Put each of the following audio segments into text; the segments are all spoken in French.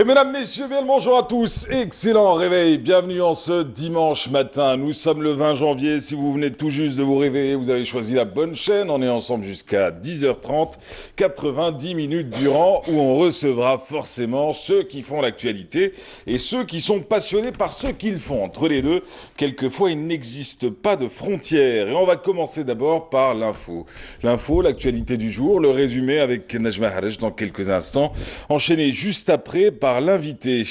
Et mesdames, messieurs, bien le bonjour à tous. Excellent réveil. Bienvenue en ce dimanche matin. Nous sommes le 20 janvier. Si vous venez tout juste de vous réveiller, vous avez choisi la bonne chaîne. On est ensemble jusqu'à 10h30, 90 minutes durant, où on recevra forcément ceux qui font l'actualité et ceux qui sont passionnés par ce qu'ils font. Entre les deux, quelquefois, il n'existe pas de frontières. Et on va commencer d'abord par l'info. L'info, l'actualité du jour, le résumé avec Najma Harej dans quelques instants. Enchaîné juste après par l'invité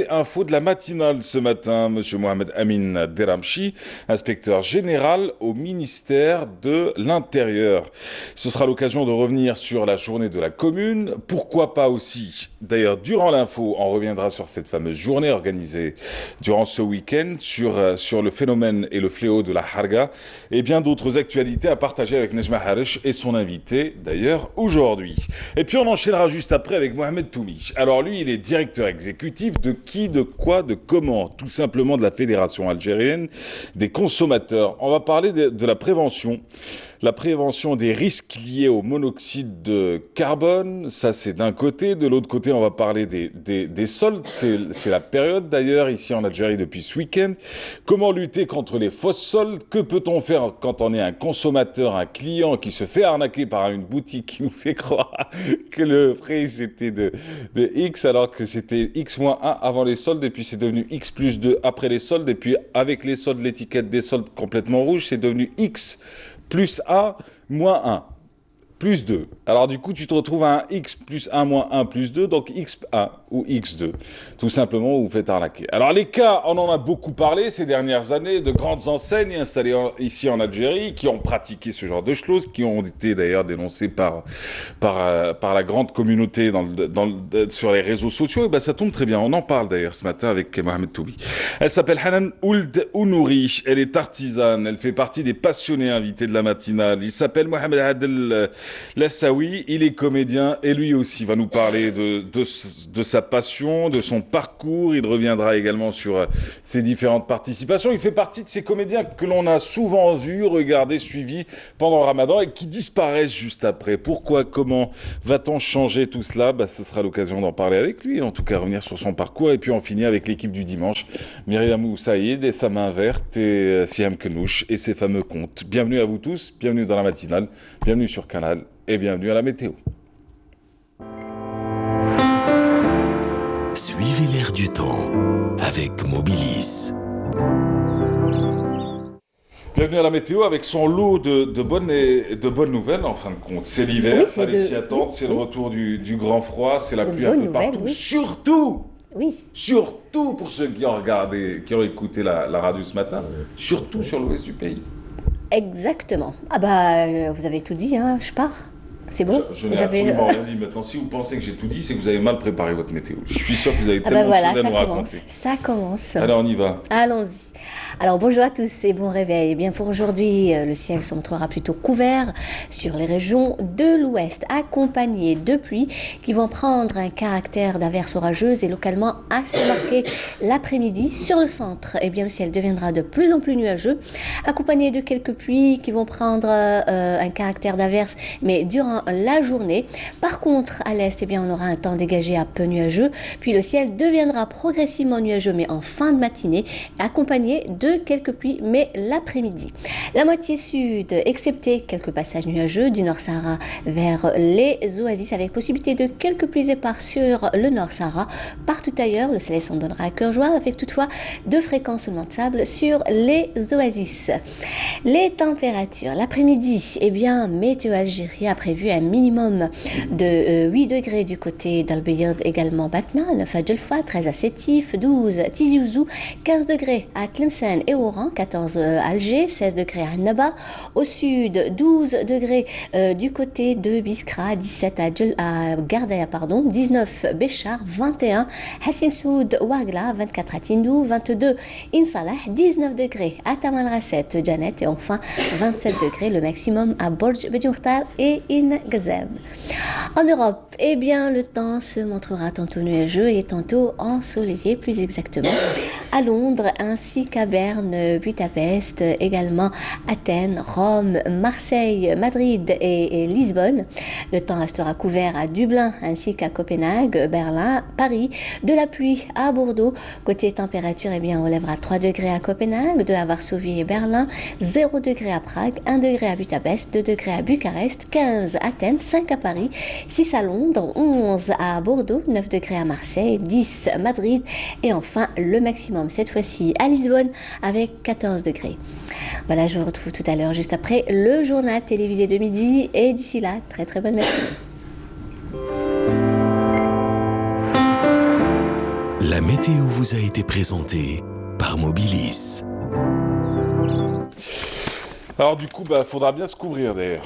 info de la matinale ce matin, Monsieur Mohamed Amin Deramchi, inspecteur général au ministère de l'Intérieur. Ce sera l'occasion de revenir sur la journée de la commune, pourquoi pas aussi. D'ailleurs, durant l'info, on reviendra sur cette fameuse journée organisée durant ce week-end, sur le phénomène et le fléau de la harga, et bien d'autres actualités à partager avec Nejma Haresh et son invité, d'ailleurs, aujourd'hui. Et puis on enchaînera juste après avec Mohamed Toumi. Alors lui, il est directeur exécutif de qui, de quoi, de comment? Tout simplement de la Fédération algérienne des consommateurs. On va parler de la prévention. La prévention des risques liés au monoxyde de carbone, ça c'est d'un côté. De l'autre côté, on va parler des soldes. C'est la période d'ailleurs ici en Algérie depuis ce week-end. Comment lutter contre les fausses soldes? Que peut-on faire quand on est un consommateur, un client qui se fait arnaquer par une boutique qui nous fait croire que le prix c'était de X alors que c'était X-1 avant les soldes et puis c'est devenu X plus 2 après les soldes et puis avec les soldes, l'étiquette des soldes complètement rouge, c'est devenu X plus A, moins 1, plus 2. Alors du coup, tu te retrouves à un X plus 1, moins 1, plus 2, donc X1 ou X2. Tout simplement, vous vous faites arnaquer. Alors les cas, on en a beaucoup parlé ces dernières années, de grandes enseignes installées ici en Algérie, qui ont pratiqué ce genre de choses, qui ont été d'ailleurs dénoncées par la grande communauté sur les réseaux sociaux. Et ben, ça tombe très bien, on en parle d'ailleurs ce matin avec Mohamed Toubi. Elle s'appelle Hanan Ould Ounouri, elle est artisane, elle fait partie des passionnés invités de la matinale. Il s'appelle Mohamed Adel Lassaoui, il est comédien et lui aussi va nous parler de sa passion, de son parcours. Il reviendra également sur ses différentes participations. Il fait partie de ces comédiens que l'on a souvent vus, regardés, suivis pendant le Ramadan et qui disparaissent juste après. Pourquoi, comment va-t-on changer tout cela? Ce sera l'occasion d'en parler avec lui, en tout cas revenir sur son parcours et puis on finit avec l'équipe du dimanche, Myriam Saïd et sa main verte et Siam Kenouch et ses fameux contes. Bienvenue à vous tous, bienvenue dans la matinale, bienvenue sur Canal et bienvenue à la météo. Suivez l'air du temps avec Mobilis. Bienvenue à la météo avec son lot de bonnes nouvelles en fin de compte. C'est l'hiver, oui, fallait s'y attendre, c'est le retour du grand froid, c'est la pluie un peu partout. Oui. Surtout pour ceux qui ont regardé, qui ont écouté la radio ce matin, surtout sur l'ouest du pays. Exactement. Ah bah, vous avez tout dit, hein, je pars. C'est bon. Je n'ai absolument rien dit maintenant. Si vous pensez que j'ai tout dit, c'est que vous avez mal préparé votre météo. Je suis sûr que vous avez tellement de choses à nous raconter. Ça commence. Alors on y va. Allons-y. Alors bonjour à tous et bon réveil. Eh bien pour aujourd'hui, le ciel se montrera plutôt couvert sur les régions de l'ouest, accompagné de pluies qui vont prendre un caractère d'averses orageuses et localement assez marqué l'après-midi. Sur le centre, eh bien le ciel deviendra de plus en plus nuageux, accompagné de quelques pluies qui vont prendre un caractère d'averses, mais durant la journée. Par contre, à l'est, eh bien on aura un temps dégagé à peu nuageux, puis le ciel deviendra progressivement nuageux, mais en fin de matinée, accompagné de quelques pluies, mais l'après-midi. La moitié sud, excepté quelques passages nuageux du Nord Sahara vers les oasis, avec possibilité de quelques pluies éparses sur le Nord Sahara. Partout ailleurs, le soleil s'en donnera à cœur joie, avec toutefois de fréquents seulement de sable sur les oasis. Les températures, l'après-midi, eh bien, Météo Algérie a prévu un minimum de 8 degrés du côté d'Al-Bayad, également Batna, 9 à Djelfa, 13 à Sétif, 12 à Tizi Ouzou, 15 degrés à Tlemcen et Oran, 14 à Alger, 16 degrés à Annaba, au sud 12 degrés du côté de Biskra, 17 à Gardaya, 19 Béchar, 21 Hassim Soud Ouagla, 24 à Tindou, 22 Insalah, 19 degrés à Tamanrasset, Janet et enfin 27 degrés le maximum à Borj Bedjourtar et In Gazeb. En Europe, eh bien le temps se montrera tantôt nuageux et tantôt ensoleillé, plus exactement à Londres ainsi qu'à Berne, Budapest, également Athènes, Rome, Marseille, Madrid et Lisbonne. Le temps restera couvert à Dublin ainsi qu'à Copenhague, Berlin, Paris. De la pluie à Bordeaux. Côté température, eh bien, on lèvera 3 degrés à Copenhague, 2 à Varsovie et Berlin, 0 degré à Prague, 1 degré à Budapest, 2 degrés à Bucarest, 15 à Athènes, 5 à Paris, 6 à Londres, 11 à Bordeaux, 9 degrés à Marseille, 10 à Madrid et enfin le maximum cette fois-ci à Lisbonne avec 14 degrés. Voilà, je vous retrouve tout à l'heure juste après le journal télévisé de midi et d'ici là, très très bonne matinée. La météo vous a été présentée par Mobilis. Alors du coup, faudra bien se couvrir d'ailleurs.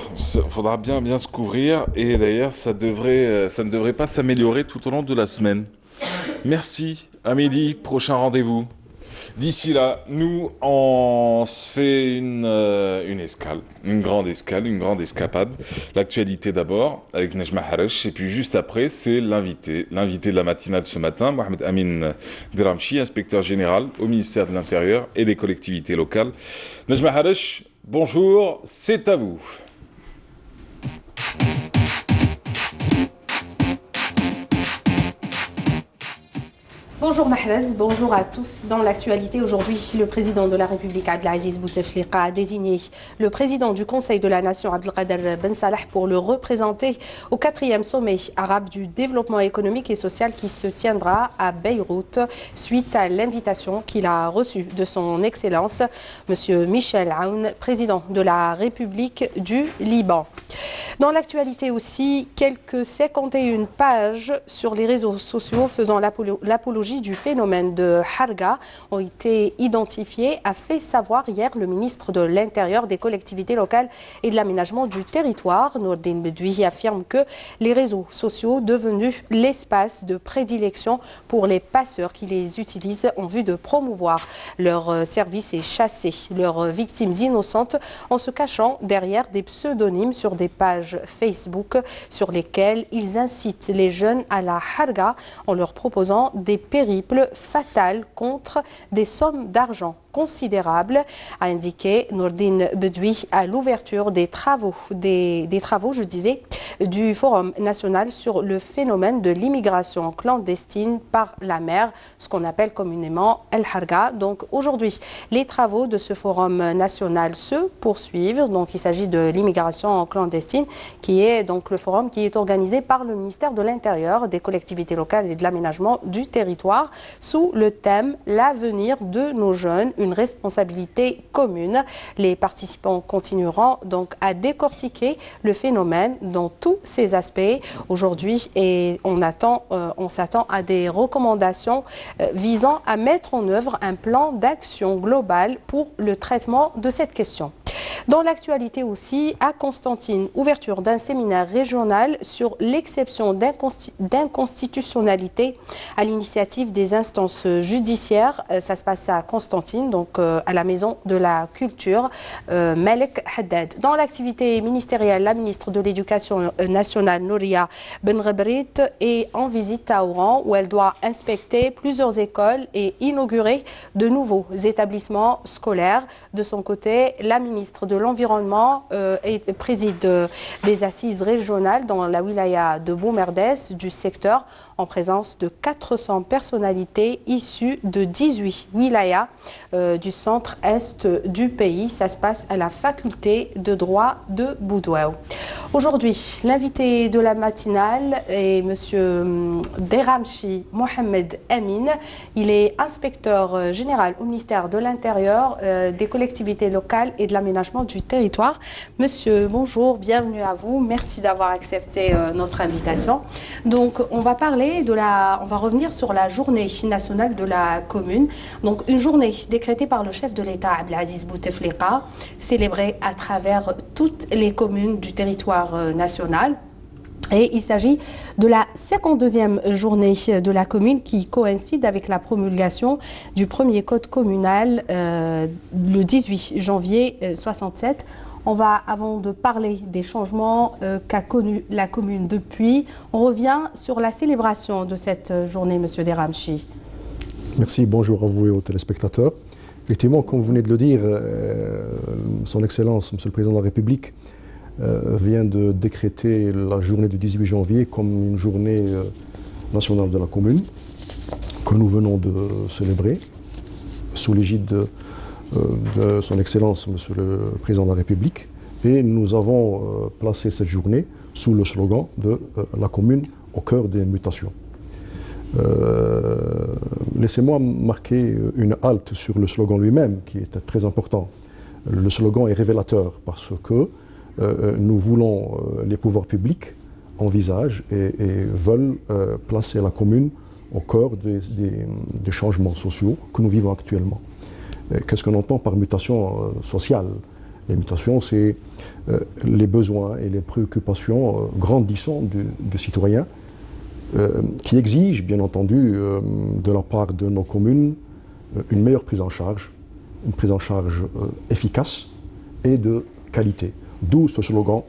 Faudra bien se couvrir et d'ailleurs, ça ne devrait pas s'améliorer tout au long de la semaine. Merci. À midi, prochain rendez-vous. D'ici là, nous, on se fait une escale, une grande escapade. L'actualité d'abord, avec Nejma Haresh, et puis juste après, c'est l'invité de la matinale ce matin, Mohamed Amin Dramchi, inspecteur général au ministère de l'Intérieur et des collectivités locales. Nejma Haresh, bonjour, c'est à vous. Bonjour Mahrez, bonjour à tous. Dans l'actualité aujourd'hui, le président de la République Abdelaziz Bouteflika a désigné le président du Conseil de la Nation Abdelkader Ben Salah pour le représenter au 4e sommet arabe du développement économique et social qui se tiendra à Beyrouth suite à l'invitation qu'il a reçue de son Excellence, M. Michel Aoun, président de la République du Liban. Dans l'actualité aussi, quelques 51 pages sur les réseaux sociaux faisant l'apologie du phénomène de Harga ont été identifiées, a fait savoir hier le ministre de l'Intérieur, des collectivités locales et de l'aménagement du territoire. Nourdine Bedoui affirme que les réseaux sociaux, devenus l'espace de prédilection pour les passeurs qui les utilisent en vue de promouvoir leurs services et chasser leurs victimes innocentes en se cachant derrière des pseudonymes sur des pages Facebook sur lesquelles ils incitent les jeunes à la Harga en leur proposant des périples fatals contre des sommes d'argent considérables, a indiqué Nourdine Bedoui à l'ouverture des travaux, je disais, du Forum national sur le phénomène de l'immigration clandestine par la mer, ce qu'on appelle communément El Harga. Donc aujourd'hui, les travaux de ce Forum national se poursuivent. Donc il s'agit de l'immigration clandestine, qui est donc le forum qui est organisé par le ministère de l'Intérieur, des collectivités locales et de l'aménagement du territoire, sous le thème « L'avenir de nos jeunes, une responsabilité commune ». Les participants continueront donc à décortiquer le phénomène dans tous ses aspects aujourd'hui et on s'attend à des recommandations visant à mettre en œuvre un plan d'action global pour le traitement de cette question. Dans l'actualité aussi, à Constantine, ouverture d'un séminaire régional sur l'exception d'inconstitutionnalité à l'initiative des instances judiciaires. Ça se passe à Constantine, donc à la Maison de la Culture, Malek Haddad. Dans l'activité ministérielle, la ministre de l'Éducation nationale, Nouria Benrebrit, est en visite à Oran où elle doit inspecter plusieurs écoles et inaugurer de nouveaux établissements scolaires. De son côté, la ministre de l'Environnement préside des assises régionales dans la wilaya de Boumerdès du secteur en présence de 400 personnalités issues de 18 wilayas du centre-est du pays. Ça se passe à la faculté de droit de Boudouaou. Aujourd'hui, l'invité de la matinale est M. Dramchi Mohamed Amin. Il est inspecteur général au ministère de l'Intérieur, des collectivités locales et de l'aménagement du territoire. Monsieur, bonjour, bienvenue à vous. Merci d'avoir accepté notre invitation. Donc, on va revenir sur la journée nationale de la commune. Donc, une journée décrétée par le chef de l'État, Abdelaziz Bouteflika, célébrée à travers toutes les communes du territoire national. Et il s'agit de la 52e journée de la commune qui coïncide avec la promulgation du premier code communal le 18 janvier 67. On va, avant de parler des changements qu'a connus la commune depuis, on revient sur la célébration de cette journée, Monsieur Dramchi. Merci, bonjour à vous et aux téléspectateurs. Effectivement, comme vous venez de le dire, Son Excellence, Monsieur le Président de la République, vient de décréter la journée du 18 janvier comme une journée nationale de la commune que nous venons de célébrer sous l'égide de Son Excellence, Monsieur le Président de la République. Et nous avons placé cette journée sous le slogan de la commune au cœur des mutations. Laissez-moi marquer une halte sur le slogan lui-même, qui est très important. Le slogan est révélateur parce que nous voulons, les pouvoirs publics envisagent et veulent placer la commune au cœur des changements sociaux que nous vivons actuellement. Qu'est-ce qu'on entend par mutation sociale? Les mutations, c'est les besoins et les préoccupations grandissantes du citoyen qui exigent, bien entendu, de la part de nos communes, une meilleure prise en charge, une prise en charge efficace et de qualité. D'où ce slogan,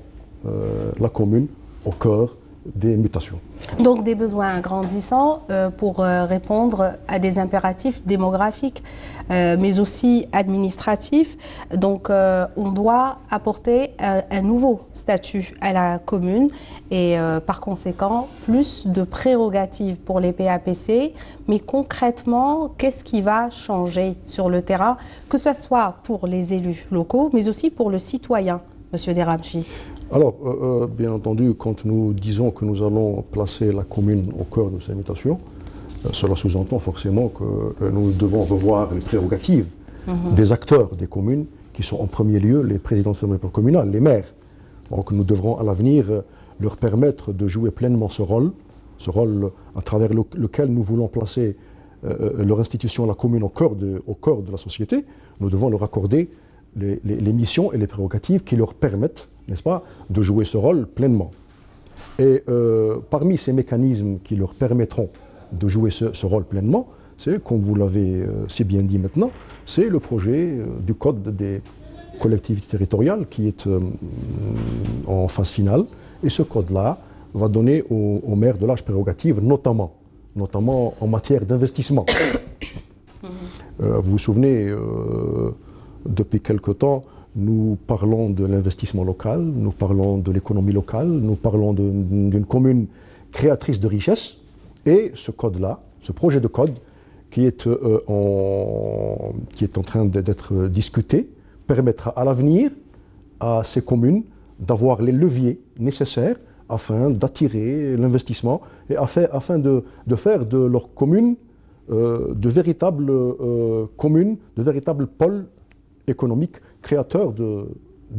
la commune au cœur des mutations. Donc des besoins grandissants pour répondre à des impératifs démographiques, mais aussi administratifs. Donc on doit apporter un nouveau statut à la commune et par conséquent plus de prérogatives pour les PAPC. Mais concrètement, qu'est-ce qui va changer sur le terrain, que ce soit pour les élus locaux, mais aussi pour le citoyen, Monsieur Deramchi? Alors, bien entendu, quand nous disons que nous allons placer la commune au cœur de ces mutations, cela sous-entend forcément que nous devons revoir les prérogatives des acteurs des communes, qui sont en premier lieu les présidents de l'assemblée communale, les maires. Donc nous devrons à l'avenir leur permettre de jouer pleinement ce rôle à travers lequel nous voulons placer leur institution, la commune, au cœur de la société. Nous devons leur accorder les missions et les prérogatives qui leur permettent, n'est-ce pas, de jouer ce rôle pleinement. Et parmi ces mécanismes qui leur permettront de jouer ce rôle pleinement, c'est, comme vous l'avez si bien dit maintenant, c'est le projet du Code des collectivités territoriales qui est en phase finale. Et ce code-là va donner aux maires de larges prérogatives, notamment en matière d'investissement. Vous vous souvenez, depuis quelque temps, nous parlons de l'investissement local, nous parlons de l'économie locale, nous parlons d'une commune créatrice de richesses. Et ce code-là, ce projet de code qui est en train d'être discuté, permettra à l'avenir à ces communes d'avoir les leviers nécessaires afin d'attirer l'investissement et afin de faire de leur commune de véritables communes, de véritables pôles économiques créateurs de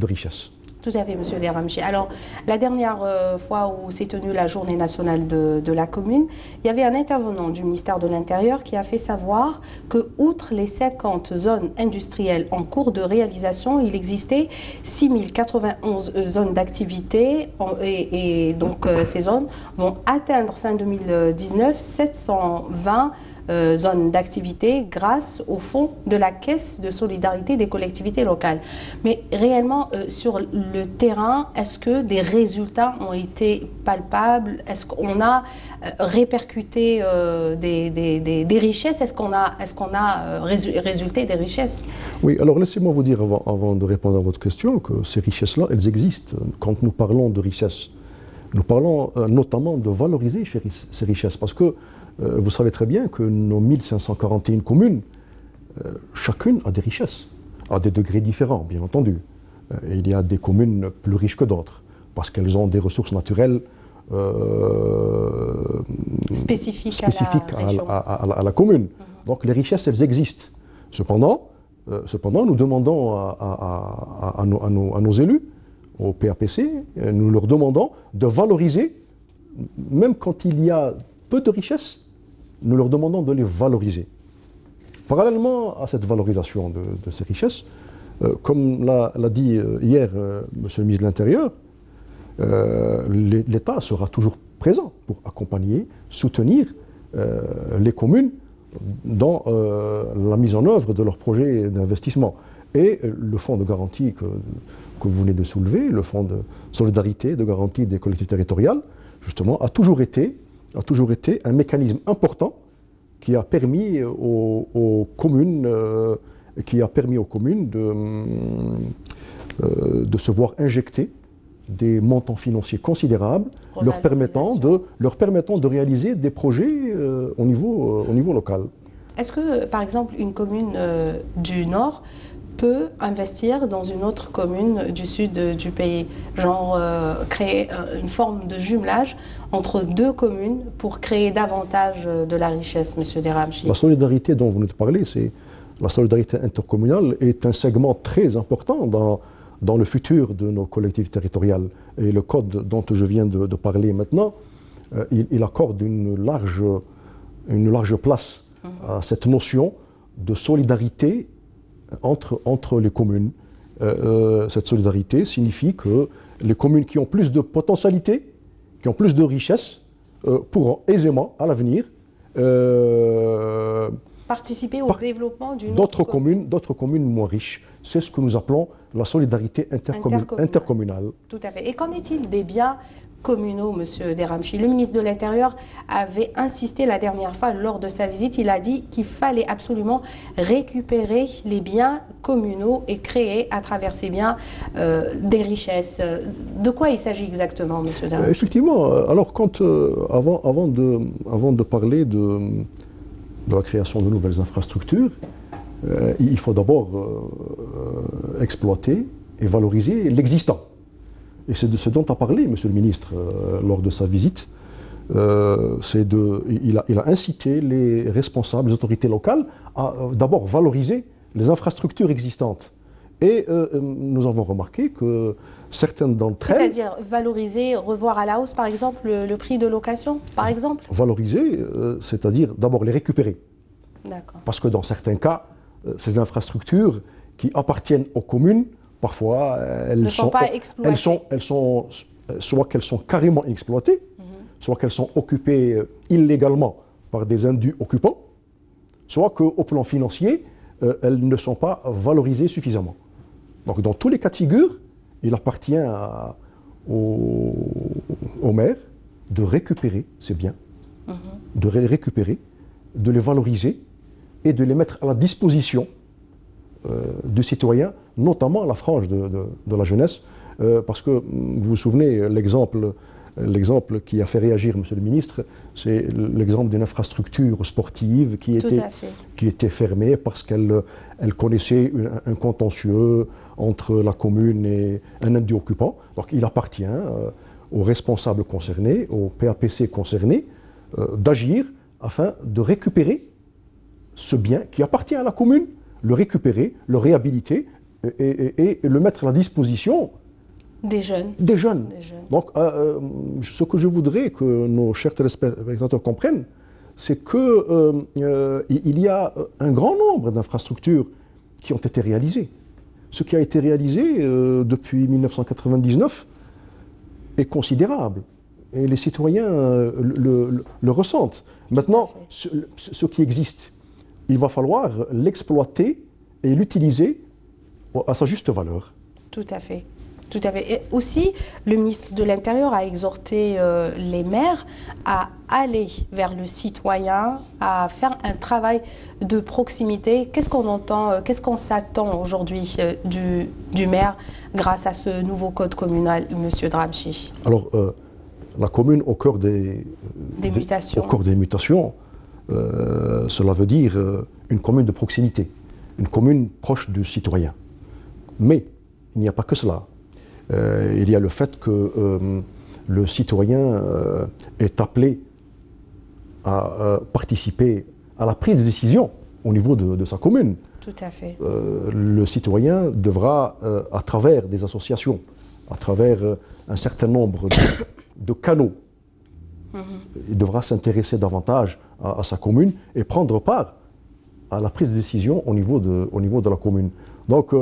richesses. Tout à fait, Monsieur Deramchi. Alors, la dernière fois où s'est tenue la journée nationale de la commune, il y avait un intervenant du ministère de l'Intérieur qui a fait savoir que, outre les 50 zones industrielles en cours de réalisation, il existait 6091 zones d'activité et donc ces zones vont atteindre fin 2019 720 zones d'activité grâce au fonds de la Caisse de solidarité des collectivités locales. Mais réellement, sur le terrain, est-ce que des résultats ont été palpables? Est-ce qu'on a répercuté des richesses? Est-ce qu'on a résulté des richesses? Oui, alors laissez-moi vous dire avant de répondre à votre question que ces richesses-là, elles existent. Quand nous parlons de richesses, nous parlons notamment de valoriser ces richesses parce que vous savez très bien que nos 1541 communes, chacune a des richesses, à des degrés différents, bien entendu. Il y a des communes plus riches que d'autres, parce qu'elles ont des ressources naturelles spécifiques à la commune. Donc les richesses, elles existent. Cependant, nous demandons à nos élus, au PAPC, nous leur demandons de valoriser, même quand il y a peu de richesses, nous leur demandons de les valoriser. Parallèlement à cette valorisation de ces richesses, comme l'a dit hier Monsieur le ministre de l'Intérieur, l'État sera toujours présent pour accompagner, soutenir les communes dans la mise en œuvre de leurs projets d'investissement. Et le fonds de garantie que vous venez de soulever, le fonds de solidarité, de garantie des collectivités territoriales, justement, a toujours été un mécanisme important qui a permis aux communes, de se voir injecter des montants financiers considérables, leur permettant de réaliser des projets au niveau local. Est-ce que, par exemple, une commune du Nord peut investir dans une autre commune du sud du pays, genre créer une forme de jumelage entre deux communes pour créer davantage de la richesse, Monsieur Deramchi? La solidarité dont vous venez de parler, la solidarité intercommunale est un segment très important dans le futur de nos collectivités territoriales. Et le code dont je viens de parler maintenant, il accorde une large place à cette notion de solidarité entre les communes. Cette solidarité signifie que les communes qui ont plus de potentialité, qui ont plus de richesse, pourront aisément, à l'avenir, participer au développement d'une d'autres communes moins riches. C'est ce que nous appelons la solidarité intercommunale. Tout à fait. Et qu'en est-il des biens communaux, Monsieur Deramchi? Le ministre de l'Intérieur avait insisté la dernière fois lors de sa visite. Il a dit qu'il fallait absolument récupérer les biens communaux et créer à travers ces biens des richesses. De quoi il s'agit exactement, Monsieur Deramchi? Effectivement. Alors, avant de parler de la création de nouvelles infrastructures, il faut d'abord exploiter et valoriser l'existant. Et c'est de ce dont a parlé Monsieur le ministre lors de sa visite. Il a incité les responsables, les autorités locales à d'abord valoriser les infrastructures existantes. Et nous avons remarqué que certaines d'entre elles... C'est-à-dire valoriser, revoir à la hausse par exemple le prix de location, par exemple? Valoriser, c'est-à-dire d'abord les récupérer. D'accord. Parce que dans certains cas, ces infrastructures qui appartiennent aux communes, parfois, elles sont pas exploitées. Soit qu'elles sont carrément exploitées, soit qu'elles sont occupées illégalement par des indus occupants, soit qu'au plan financier, elles ne sont pas valorisées suffisamment. Donc, dans tous les cas de figure, il appartient au maire de récupérer ces biens, de les récupérer, de les valoriser et de les mettre à la disposition du citoyen, notamment à la frange de la jeunesse, parce que vous vous souvenez, l'exemple qui a fait réagir Monsieur le ministre, c'est l'exemple d'une infrastructure sportive qui était fermée parce qu'elle connaissait un contentieux entre la commune et un indu occupant. Donc il appartient aux responsables concernés, aux PAPC concernés, d'agir afin de récupérer ce bien qui appartient à la commune, le récupérer, le réhabiliter et le mettre à la disposition des jeunes. Donc, ce que je voudrais que nos chers téléspectateurs comprennent, c'est qu'il y a un grand nombre d'infrastructures qui ont été réalisées. Ce qui a été réalisé depuis 1999 est considérable. Et les citoyens le ressentent. Maintenant, ce qui existe, il va falloir l'exploiter et l'utiliser à sa juste valeur. Tout à fait. Tout à fait. Et aussi, le ministre de l'Intérieur a exhorté les maires à aller vers le citoyen, à faire un travail de proximité. Qu'est-ce qu'on entend, qu'est-ce qu'on s'attend aujourd'hui du maire grâce à ce nouveau code communal, Monsieur Deramchi? Alors, la commune au cœur des mutations, cela veut dire une commune de proximité, une commune proche du citoyen. Mais il n'y a pas que cela. Il y a le fait que le citoyen est appelé à participer à la prise de décision au niveau de sa commune. Tout à fait. Le citoyen devra, à travers des associations, à travers un certain nombre de canaux, il devra s'intéresser davantage à sa commune et prendre part à la prise de décision au niveau de la commune. Donc,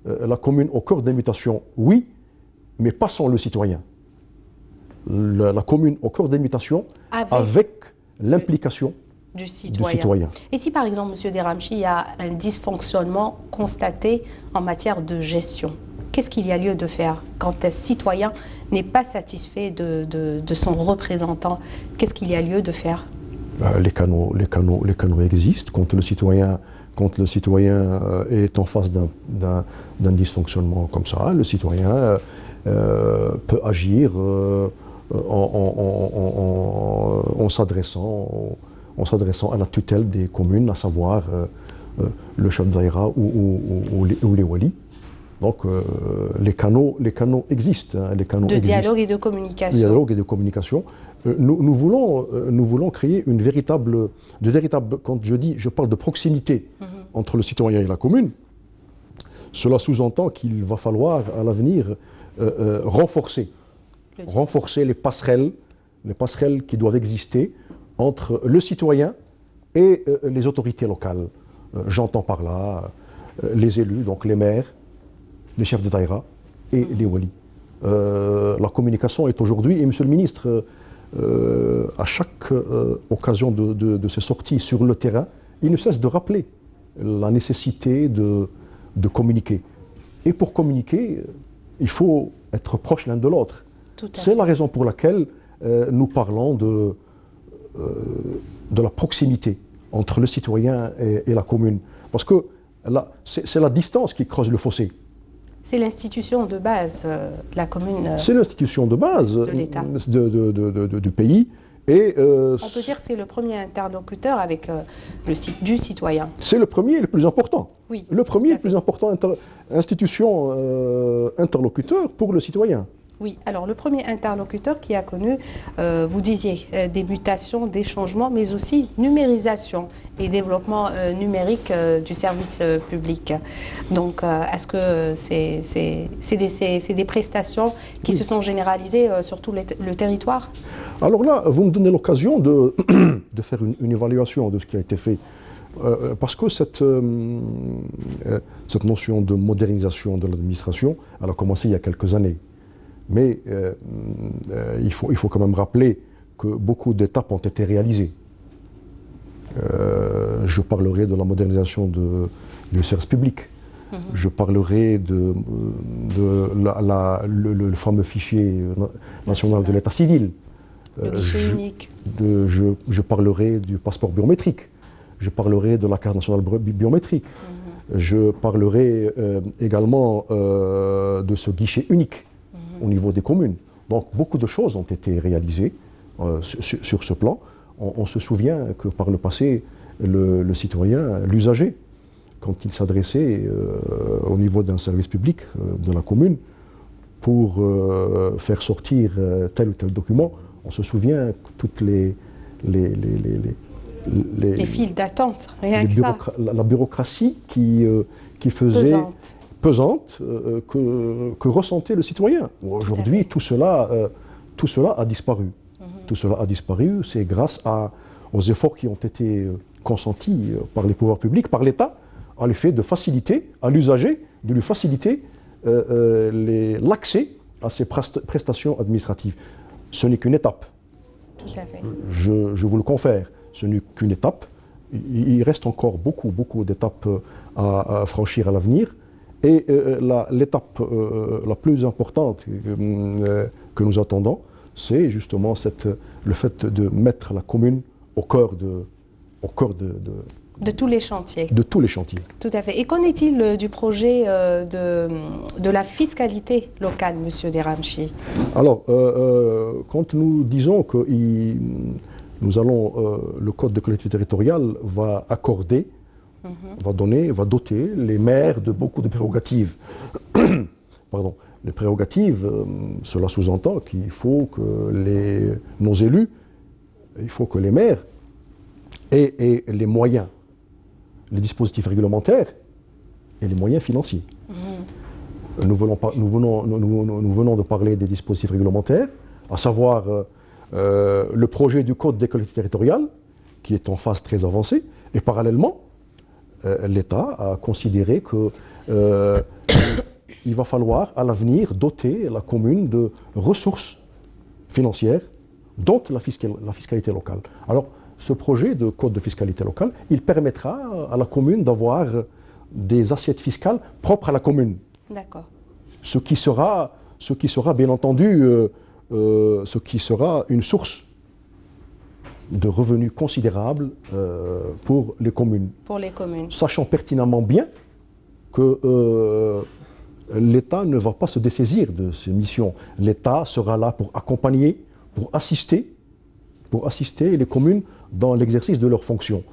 la commune au cœur des mutations, oui, mais pas sans le citoyen. La commune au cœur des mutations avec l'implication du citoyen. Et si par exemple, M. Deramchi, il y a un dysfonctionnement constaté en matière de gestion, qu'est-ce qu'il y a lieu de faire quand un citoyen n'est pas satisfait de son représentant? Qu'est-ce qu'il y a lieu de faire? Les canaux existent quand le citoyen est en face d'un dysfonctionnement comme ça. Le citoyen peut agir en s'adressant à la tutelle des communes, à savoir le chef daïra ou les walis. Donc les canaux existent. Les canaux dialogue et de communication. Dialogue et de communication. Nous voulons créer une véritable, quand je parle de proximité entre le citoyen et la commune, cela sous-entend qu'il va falloir à l'avenir renforcer les passerelles qui doivent exister entre le citoyen et les autorités locales. J'entends par là les élus, donc les maires, les chefs de daïra et les walis. La communication est aujourd'hui, et Monsieur le ministre, à chaque occasion de ses sorties sur le terrain, il ne cesse de rappeler la nécessité de communiquer. Et pour communiquer, il faut être proche l'un de l'autre. C'est la raison pour laquelle nous parlons de la proximité entre le citoyen et la commune. Parce que c'est la distance qui creuse le fossé. C'est l'institution de base, la commune. C'est l'institution de base de l'État, du pays. Et, on peut dire que c'est le premier interlocuteur avec du citoyen. C'est le premier et le plus important. Oui, le premier et le plus important institution interlocuteur pour le citoyen. Oui, alors le premier interlocuteur qui a connu, vous disiez, des mutations, des changements, mais aussi numérisation et développement numérique du service public. Donc, est-ce que c'est des prestations qui se sont généralisées sur tout le territoire? Alors là, vous me donnez l'occasion de faire une évaluation de ce qui a été fait. Parce que cette notion de modernisation de l'administration, elle a commencé il y a quelques années. Mais il faut quand même rappeler que beaucoup d'étapes ont été réalisées. Je parlerai de la modernisation du service public. Je parlerai le fameux fichier national de l'état civil. Le guichet unique. Je parlerai du passeport biométrique. Je parlerai de la carte nationale biométrique. Je parlerai également de ce guichet unique au niveau des communes. Donc beaucoup de choses ont été réalisées sur ce plan. On se souvient que par le passé, le citoyen, l'usager, quand il s'adressait au niveau d'un service public de la commune pour faire sortir tel ou tel document, on se souvient que toutes les files d'attente, rien que ça. La bureaucratie qui faisait... pesante que ressentait le citoyen. Aujourd'hui, tout cela a disparu. Tout cela a disparu, c'est grâce aux efforts qui ont été consentis par les pouvoirs publics, par l'État, à l'effet de faciliter à l'usager, de lui faciliter l'accès à ces prestations administratives. Ce n'est qu'une étape. Tout à fait. Je vous le confère, ce n'est qu'une étape. Il reste encore beaucoup d'étapes à franchir à l'avenir. Et l'étape la plus importante que nous attendons, c'est justement le fait de mettre la commune au cœur de tous les chantiers. De tous les chantiers. Tout à fait. Et qu'en est-il du projet de la fiscalité locale, Monsieur Deramchi? Alors, quand nous disons que le Code de collectivité territoriale va accorder, va doter les maires de beaucoup de prérogatives. Pardon. Les prérogatives, cela sous-entend qu'il faut que nos élus, il faut que les maires aient les moyens, les dispositifs réglementaires et les moyens financiers. Nous venons de parler des dispositifs réglementaires, à savoir le projet du Code des collectivités territoriales, qui est en phase très avancée, et parallèlement, l'État a considéré qu'il va falloir à l'avenir doter la commune de ressources financières, dont la fiscalité locale. Alors, ce projet de code de fiscalité locale, il permettra à la commune d'avoir des assiettes fiscales propres à la commune. D'accord. Ce qui sera bien entendu, ce qui sera une source de revenus considérables pour les communes. Pour les communes. Sachant pertinemment bien que l'État ne va pas se dessaisir de ses missions. L'État sera là pour accompagner, pour assister les communes dans l'exercice de leurs fonctions.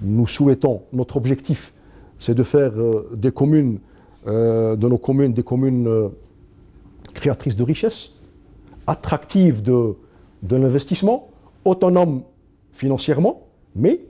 Nous souhaitons, notre objectif, c'est de faire des communes, de nos communes, des communes créatrices de richesse, attractives de l'investissement, autonomes financièrement, mais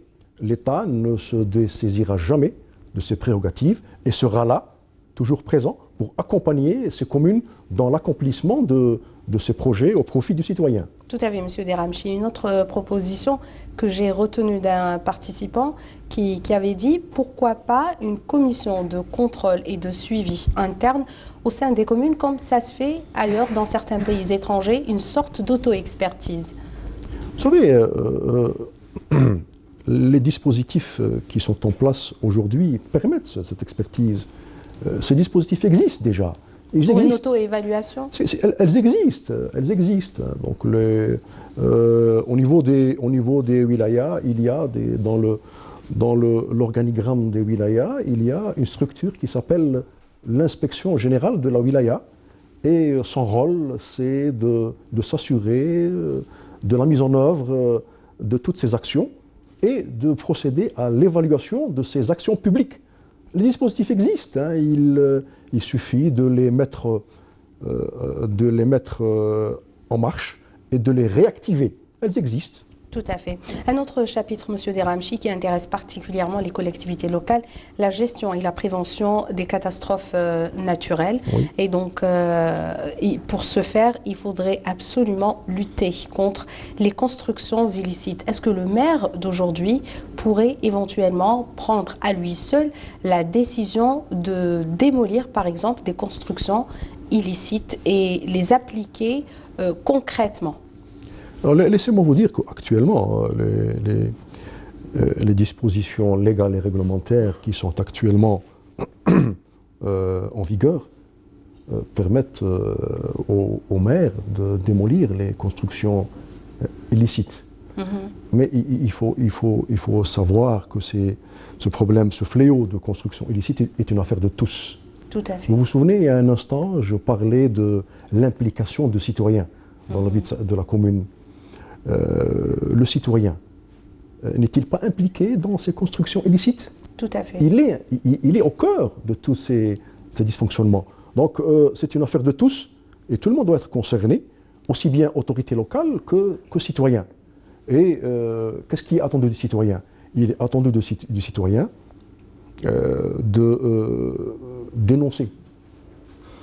l'État ne se dessaisira jamais de ses prérogatives et sera là, toujours présent, pour accompagner ces communes dans l'accomplissement de ces projets au profit du citoyen. Tout à fait, M. Deramchi. Une autre proposition que j'ai retenue d'un participant qui avait dit pourquoi pas une commission de contrôle et de suivi interne au sein des communes, comme ça se fait ailleurs dans certains pays étrangers, une sorte d'auto-expertise. Vous savez, les dispositifs qui sont en place aujourd'hui permettent cette expertise. Ces dispositifs existent déjà. Pour une auto-évaluation ? Elles existent. Donc au niveau des wilayas, il y a dans l'organigramme des wilayas, il y a une structure qui s'appelle l'inspection générale de la wilaya. Et son rôle, c'est de s'assurer de la mise en œuvre de toutes ces actions et de procéder à l'évaluation de ces actions publiques. Les dispositifs existent, hein, il suffit de les mettre en marche et de les réactiver. Elles existent. Tout à fait. Un autre chapitre, M. Deramchi, qui intéresse particulièrement les collectivités locales, la gestion et la prévention des catastrophes naturelles. Oui. Et donc, pour ce faire, il faudrait absolument lutter contre les constructions illicites. Est-ce que le maire d'aujourd'hui pourrait éventuellement prendre à lui seul la décision de démolir, par exemple, des constructions illicites et les appliquer concrètement ? Alors, laissez-moi vous dire qu'actuellement, les dispositions légales et réglementaires qui sont actuellement en vigueur permettent aux maires de démolir les constructions illicites. Mm-hmm. Mais il faut savoir que ce problème, ce fléau de construction illicite est une affaire de tous. Tout à fait. Vous vous souvenez, il y a un instant, je parlais de l'implication de citoyens dans la vie de la commune. Le citoyen n'est-il pas impliqué dans ces constructions illicites? Tout à fait. Il est au cœur de tous ces dysfonctionnements. Donc c'est une affaire de tous et tout le monde doit être concerné, aussi bien autorités locales que citoyens. Et qu'est-ce qui est attendu du citoyen? Il est attendu du citoyen de dénoncer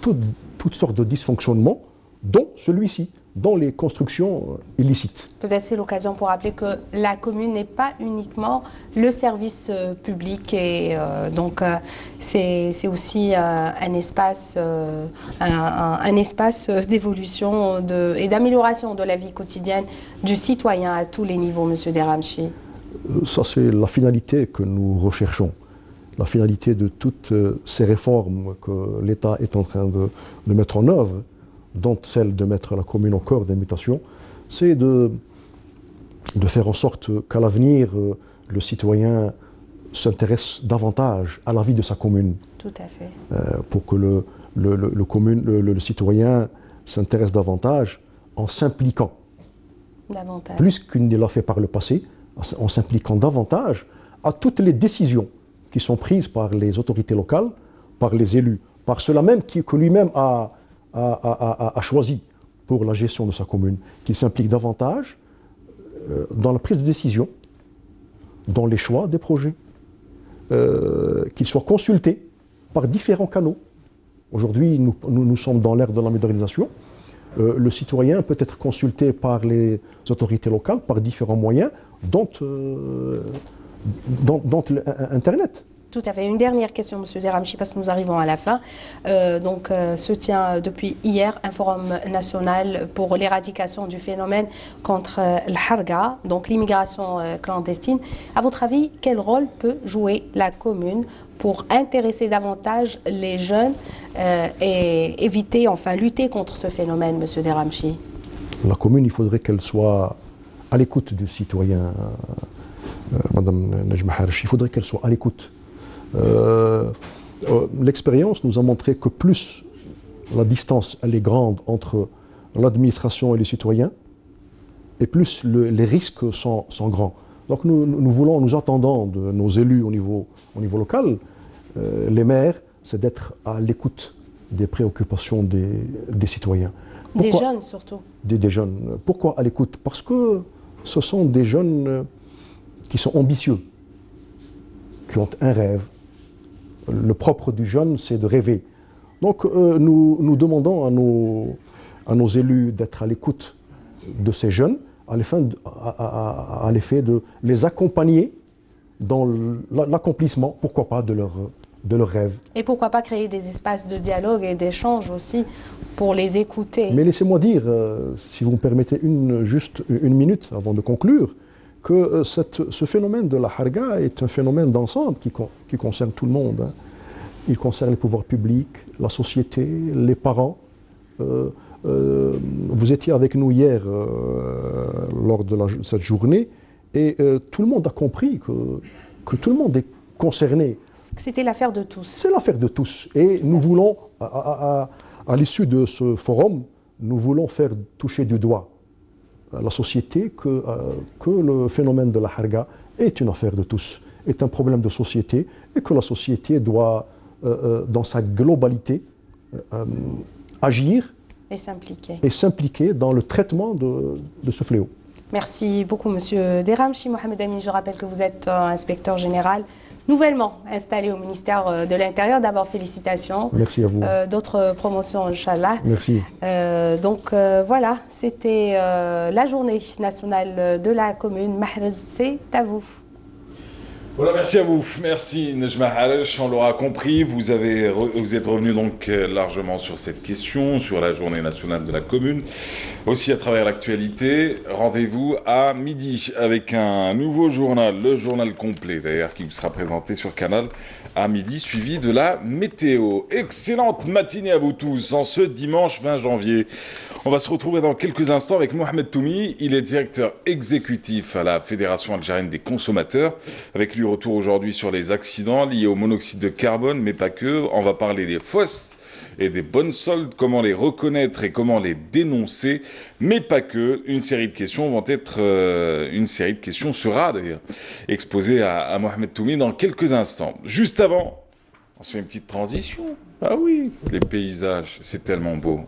toutes sortes de dysfonctionnements, dont celui-ci, dans les constructions illicites. Peut-être c'est l'occasion pour rappeler que la commune n'est pas uniquement le service public et donc c'est aussi un espace d'évolution et d'amélioration de la vie quotidienne du citoyen à tous les niveaux, M. Deramchi. Ça, c'est la finalité que nous recherchons. La finalité de toutes ces réformes que l'État est en train de mettre en œuvre, dont celle de mettre la commune au cœur des mutations, c'est de faire en sorte qu'à l'avenir, le citoyen s'intéresse davantage à la vie de sa commune. Tout à fait. Pour que le citoyen s'intéresse davantage en s'impliquant. Davantage. Plus qu'il ne l'a fait par le passé, en s'impliquant davantage à toutes les décisions qui sont prises par les autorités locales, par les élus, par ceux-là même que lui-même a choisi pour la gestion de sa commune, qu'il s'implique davantage dans la prise de décision, dans les choix des projets, qu'il soit consulté par différents canaux. Aujourd'hui, nous sommes dans l'ère de la modernisation. Le citoyen peut être consulté par les autorités locales par différents moyens, dont Internet. Tout à fait. Une dernière question, M. Deramchi, parce que nous arrivons à la fin. Se tient depuis hier un forum national pour l'éradication du phénomène contre l'harga, donc l'immigration clandestine. À votre avis, quel rôle peut jouer la commune pour intéresser davantage les jeunes et lutter contre ce phénomène, M. Deramchi? La commune, il faudrait qu'elle soit à l'écoute du citoyen, Madame Nejma Harish. Il faudrait qu'elle soit à l'écoute. L'expérience nous a montré que plus la distance elle est grande entre l'administration et les citoyens, et plus les risques sont grands. Donc nous attendons de nos élus au niveau local, les maires, c'est d'être à l'écoute des préoccupations des citoyens. Des jeunes surtout. Des jeunes. Pourquoi à l'écoute? Parce que ce sont des jeunes qui sont ambitieux, qui ont un rêve. Le propre du jeune, c'est de rêver. Donc nous demandons à nos élus d'être à l'écoute de ces jeunes, à l'effet de les accompagner dans l'accomplissement, pourquoi pas, de leurs rêves. Et pourquoi pas créer des espaces de dialogue et d'échange aussi pour les écouter. Mais laissez-moi dire, si vous me permettez juste une minute avant de conclure, que ce phénomène de la harga est un phénomène d'ensemble qui concerne tout le monde. Hein. Il concerne les pouvoirs publics, la société, les parents. Vous étiez avec nous hier lors de cette journée et tout le monde a compris que tout le monde est concerné. C'était l'affaire de tous. C'est l'affaire de tous. Et nous voulons, à l'issue de ce forum, nous voulons faire toucher du doigt la société que le phénomène de la harga est une affaire de tous, est un problème de société et que la société doit, dans sa globalité, agir et s'impliquer dans le traitement de ce fléau. Merci beaucoup, Monsieur Deramchi. Mohamed Amin, je rappelle que vous êtes inspecteur général nouvellement installé au ministère de l'Intérieur. D'abord, félicitations. Merci à vous. D'autres promotions, Inch'Allah. Merci. Donc voilà, c'était la journée nationale de la commune. Mahrez, c'est à vous. Voilà, merci à vous. Merci Nejma Harish, on l'aura compris, vous êtes revenu donc largement sur cette question, sur la journée nationale de la commune, aussi à travers l'actualité. Rendez-vous à midi avec un nouveau journal, le journal complet d'ailleurs, qui vous sera présenté sur Canal à midi, suivi de la météo. Excellente matinée à vous tous en ce dimanche 20 janvier. On va se retrouver dans quelques instants avec Mohamed Toumi. Il est directeur exécutif à la Fédération algérienne des consommateurs. Avec lui, retour aujourd'hui sur les accidents liés au monoxyde de carbone, mais pas que. On va parler des fausses et des bonnes soldes, comment les reconnaître et comment les dénoncer, mais pas que. Une série de questions sera d'ailleurs exposée à Mohamed Toumi dans quelques instants. Juste avant, on se fait une petite transition. Ah oui, les paysages, c'est tellement beau.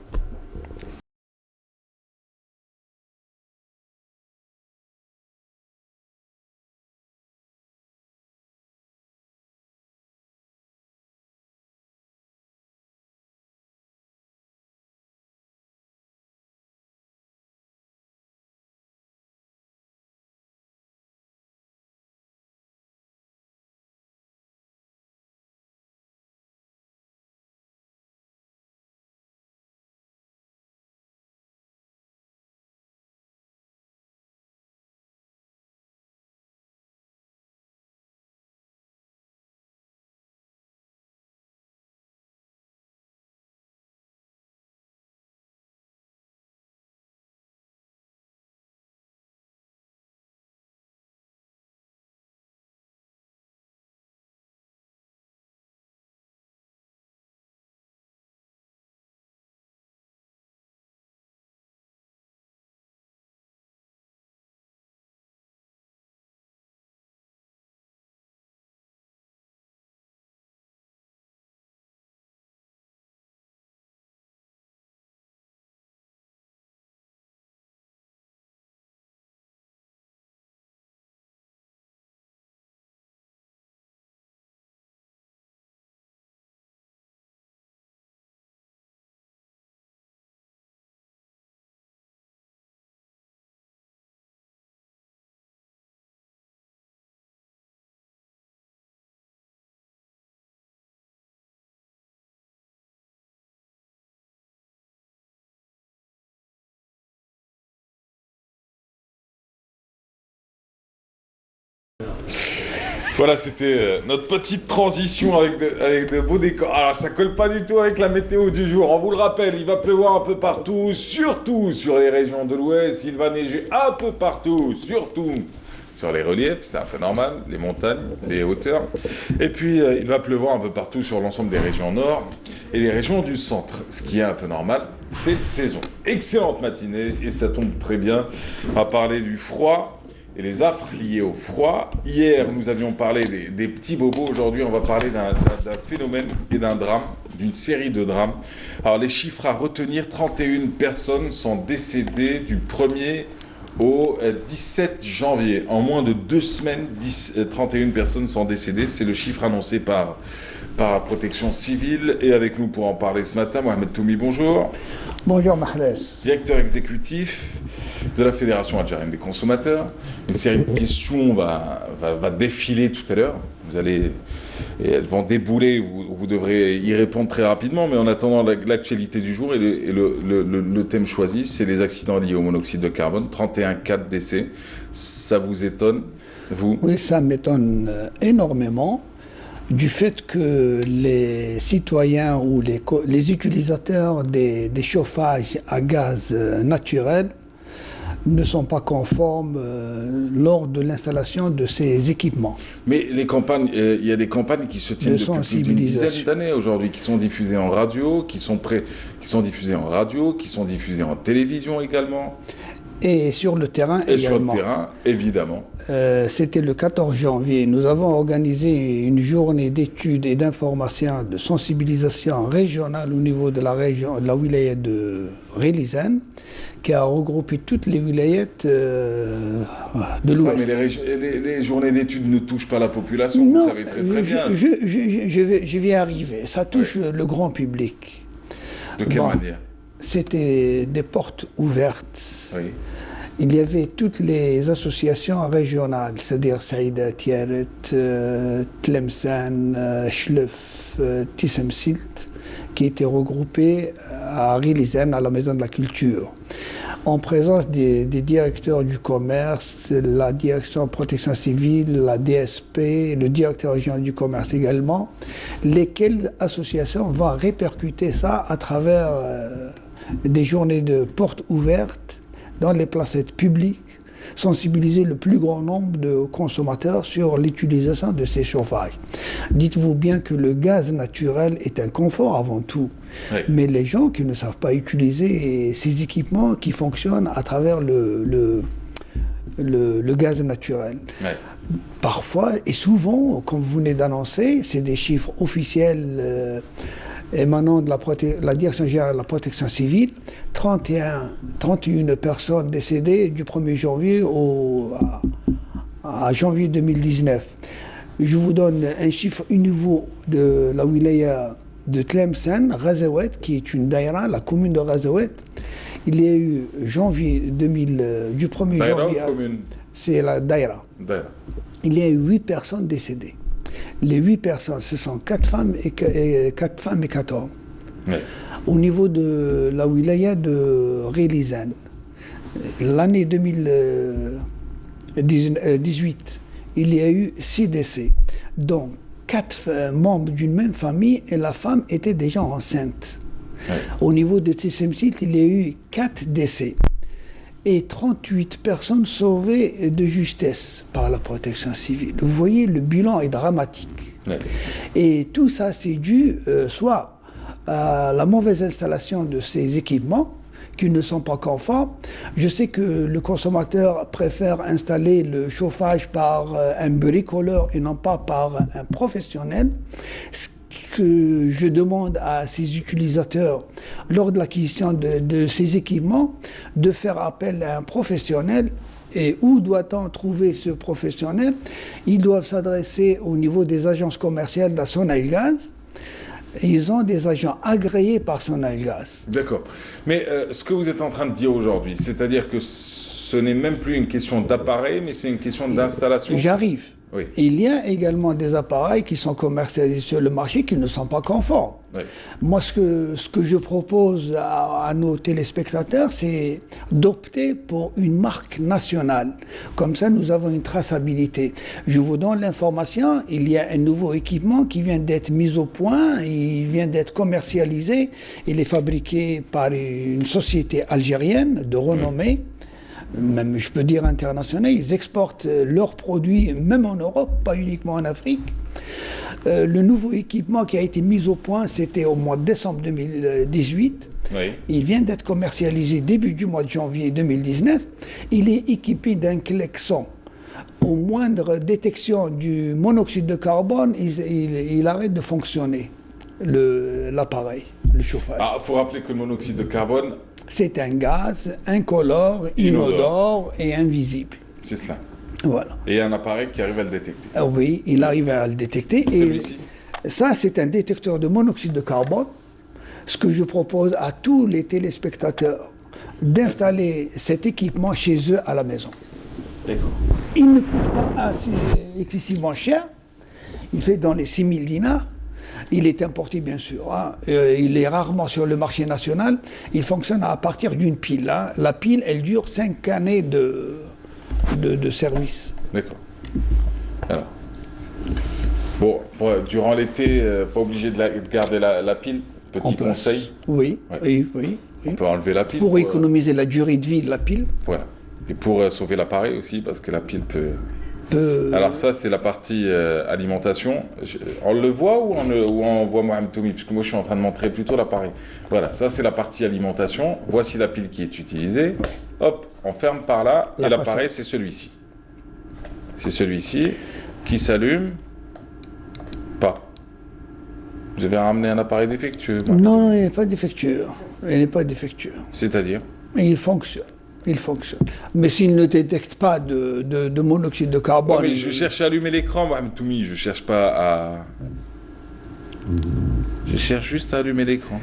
Voilà, c'était notre petite transition avec de beaux décors. Alors, ça colle pas du tout avec la météo du jour. On vous le rappelle, il va pleuvoir un peu partout, surtout sur les régions de l'Ouest. Il va neiger un peu partout, surtout sur les reliefs, c'est un peu normal, les montagnes, les hauteurs. Et puis, il va pleuvoir un peu partout sur l'ensemble des régions nord et les régions du centre. Ce qui est un peu normal, c'est de saison. Excellente matinée, et ça tombe très bien. On va parler du froid et les affres liées au froid. Hier, nous avions parlé des petits bobos. Aujourd'hui, on va parler d'un phénomène et d'un drame, d'une série de drames. Alors, les chiffres à retenir, 31 personnes sont décédées du 1er au 17 janvier. En moins de 2 semaines, 31 personnes sont décédées. C'est le chiffre annoncé par la protection civile. Et avec nous pour en parler ce matin, Mohamed Toumi, bonjour. Bonjour Mahrez. Directeur exécutif de la Fédération algérienne des consommateurs. Une série de questions va défiler tout à l'heure. Et elles vont débouler, vous devrez y répondre très rapidement, mais en attendant l'actualité du jour et le thème choisi, c'est les accidents liés au monoxyde de carbone, 31 cas de décès. Ça vous étonne, vous? Oui, ça m'étonne énormément du fait que les citoyens ou les utilisateurs des chauffages à gaz naturel ne sont pas conformes lors de l'installation de ces équipements. Mais les campagnes, il y a des campagnes qui se tiennent depuis plus d'une dizaine d'années aujourd'hui, qui sont diffusées en radio, qui sont diffusées en radio, qui sont diffusées en télévision également. Et sur le terrain également. Et sur le terrain, évidemment. C'était le 14 janvier. Nous avons organisé une journée d'études et d'information, de sensibilisation régionale au niveau de la région, de la wilaya de Relizane, qui a regroupé toutes les wilayas de l'Ouest. Mais les journées d'études ne touchent pas la population, non, vous savez très bien. Je vais y arriver. Ça touche le grand public. De quelle manière? C'était des portes ouvertes. Oui. Il y avait toutes les associations régionales, c'est-à-dire Saïda, Tiaret, Tlemcen, Chlef, Tissemsilt, qui étaient regroupées à Relizane, à la Maison de la Culture, en présence des directeurs du commerce, la direction de protection civile, la DSP, le directeur régional du commerce également, lesquelles associations vont répercuter ça à travers des journées de portes ouvertes dans les placettes publiques, sensibiliser le plus grand nombre de consommateurs sur l'utilisation de ces chauffages. Dites-vous bien que le gaz naturel est un confort avant tout, oui. Mais les gens qui ne savent pas utiliser ces équipements qui fonctionnent à travers le gaz naturel. Oui. Parfois et souvent, comme vous venez d'annoncer, c'est des chiffres officiels émanant de la Direction générale de la protection civile, 31 personnes décédées du 1er janvier à janvier 2019. Je vous donne un chiffre au niveau de la wilaya de Tlemcen, Ghazawet, qui est une daïra, la commune de Ghazawet. Il y a eu du 1er janvier, c'est la daïra. Il y a eu 8 personnes décédées. Les 8 personnes, ce sont 4 femmes et 4 hommes. Oui. Au niveau de la wilaya de Relizane, l'année 2018, il y a eu 6 décès, dont 4 membres d'une même famille et la femme était déjà enceinte. Oui. Au niveau de Tissemsilt, il y a eu 4 décès et 38 personnes sauvées de justesse par la protection civile. Vous voyez, le bilan est dramatique. Oui. Et tout ça, c'est dû soit à la mauvaise installation de ces équipements qui ne sont pas conformes. Je sais que le consommateur préfère installer le chauffage par un bricoleur et non pas par un professionnel. Ce que je demande à ces utilisateurs lors de l'acquisition de ces équipements de faire appel à un professionnel. Et où doit-on trouver ce professionnel? Ils doivent s'adresser au niveau des agences commerciales de la Sonailgaz. Ils ont des agents agréés par Sonailgaz. D'accord. Mais ce que vous êtes en train de dire aujourd'hui, c'est-à-dire que ce n'est même plus une question d'appareil, mais c'est une question d'installation. J'arrive. Oui. Il y a également des appareils qui sont commercialisés sur le marché qui ne sont pas conformes. Oui. Moi, ce que je propose à nos téléspectateurs, c'est d'opter pour une marque nationale. Comme ça, nous avons une traçabilité. Je vous donne l'information, il y a un nouveau équipement qui vient d'être mis au point, il vient d'être commercialisé, il est fabriqué par une société algérienne de renommée. Même, je peux dire international, ils exportent leurs produits même en Europe, pas uniquement en Afrique. Le nouveau équipement qui a été mis au point, c'était au mois de décembre 2018. Oui. Il vient d'être commercialisé début du mois de janvier 2019. Il est équipé d'un klaxon. Au moindre détection du monoxyde de carbone, il arrête de fonctionner, l'appareil, le chauffage. Ah, il faut rappeler que le monoxyde de carbone, c'est un gaz incolore, inodore et invisible. c'est cela. Voilà. Et il y a un appareil qui arrive à le détecter. Ah oui, il arrive à le détecter. Et Celui-ci. ça, c'est un détecteur de monoxyde de carbone. Ce que je propose à tous les téléspectateurs, d'installer cet équipement chez eux à la maison. D'accord. Il ne coûte pas assez excessivement cher. Il fait dans les 6 000 dinars. Il est importé, bien sûr. Hein. Il est rarement sur le marché national. Il fonctionne à partir d'une pile. Hein. La pile, elle dure 5 années de service. D'accord. Alors. Bon, durant l'été, pas obligé de garder la pile. Petit conseil. Oui, Ouais. oui. On peut enlever la pile. Pour économiser la durée de vie de la pile. Voilà. Et pour sauver l'appareil aussi, parce que la pile peut... Alors ça, c'est la partie alimentation. On le voit ou on voit Mohamed Toumi? Parce que moi, je suis en train de montrer plutôt l'appareil. Voilà, ça, c'est la partie alimentation. Voici la pile qui est utilisée. Hop, on ferme par là. Et l'appareil, c'est celui-ci. C'est celui-ci qui s'allume. Pas. Vous avez ramené un appareil défectueux? Non, il n'est pas défectueux. Il n'est pas défectueux. C'est-à-dire? Et il fonctionne. Il fonctionne. Mais s'il ne détecte pas de monoxyde de carbone... Ouais, mais je cherche à allumer l'écran, Mohamed Toumi. Je cherche pas à... Je cherche juste à allumer l'écran.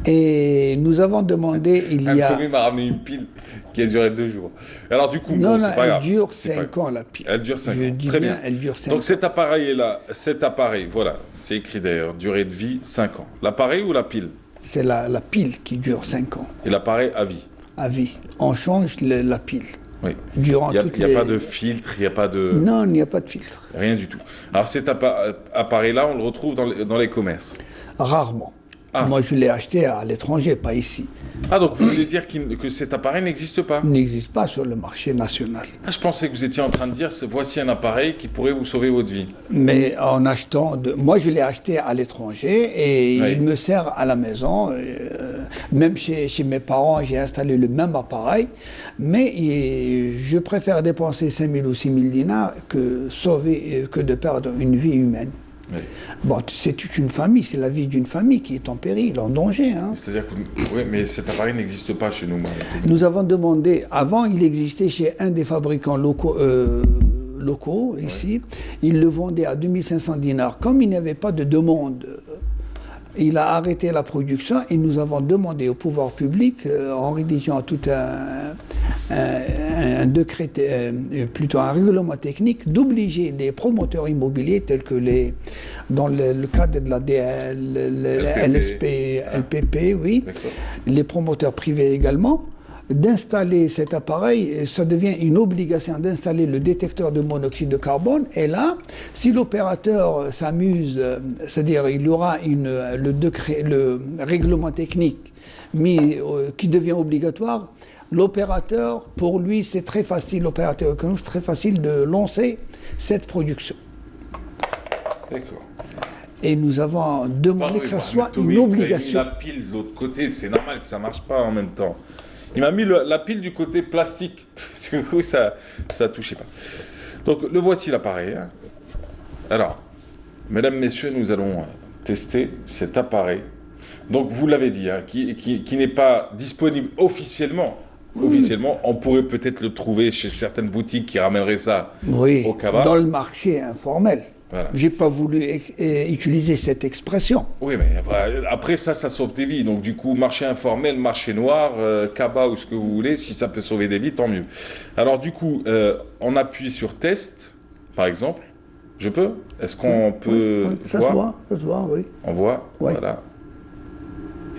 Et nous avons demandé, il y a... Toumi m'a ramené une pile qui a duré 2 jours. Alors du coup, Non, bon, c'est pas grave. elle dure C'est 5 ans, la pile. Elle dure 5 Je ans. dis Très bien, bien. elle dure 5 ans. Donc cet appareil, voilà, c'est écrit d'ailleurs, durée de vie 5 ans. L'appareil ou la pile? C'est la pile qui dure 5 ans, Et l'appareil à vie? à vie. On change la pile. Oui. Durant Il toutes n'y a les... pas de filtre, il n'y a pas de... Non, il n'y a pas de filtre. Rien du tout. Alors cet appareil-là, on le retrouve dans les commerces. Rarement. Ah. Moi, je l'ai acheté à l'étranger, pas ici. Ah, donc vous voulez dire que cet appareil n'existe pas? Il n'existe pas sur le marché national. Ah, je pensais que vous étiez en train de dire, voici un appareil qui pourrait vous sauver votre vie. Mais en achetant... Moi, je l'ai acheté à l'étranger et Oui. il me sert à la maison. Même chez mes parents, j'ai installé le même appareil. Mais je préfère dépenser 5 000 ou 6 000 dinars que de perdre une vie humaine. Oui. Bon, c'est toute une famille, c'est la vie d'une famille qui est en péril, en danger. Hein. C'est-à-dire que... Oui, mais cet appareil n'existe pas chez nous, Mohamed Toumi. Nous avons demandé, avant il existait chez un des fabricants locaux ici, il le vendait à 2500 dinars. Comme il n'y avait pas de demande, il a arrêté la production et nous avons demandé au pouvoir public, en rédigeant tout un décret, plutôt un règlement technique, d'obliger les promoteurs immobiliers tels que dans le cadre de l'ADL, LSP, LPP, oui, les promoteurs privés également, d'installer cet appareil. Ça devient une obligation d'installer le détecteur de monoxyde de carbone. Et là, si l'opérateur s'amuse, c'est-à-dire il y aura le règlement technique qui devient obligatoire, l'opérateur, pour lui, c'est très facile, l'opérateur économique, c'est très facile de lancer cette production. D'accord. Et nous avons demandé que ça soit une obligation. Il a mis la pile de l'autre côté, c'est normal que ça ne marche pas en même temps. Il m'a mis la pile du côté plastique, parce que du coup, ça ne touchait pas. Donc, le voici l'appareil. Hein. Alors, mesdames, messieurs, nous allons tester cet appareil. Donc, vous l'avez dit, hein, qui n'est pas disponible officiellement. Officiellement, on pourrait peut-être le trouver chez certaines boutiques qui ramèneraient ça au cabas. Dans le marché informel. Voilà. J'ai pas voulu utiliser cette expression. Oui, mais après ça sauve des vies. Donc du coup, marché informel, marché noir, cabas ou ce que vous voulez, si ça peut sauver des vies, tant mieux. Alors du coup, on appuie sur test, par exemple. Je peux? Est-ce qu'on peut Oui, ça voir? se voit, oui. On voit, Oui. voilà.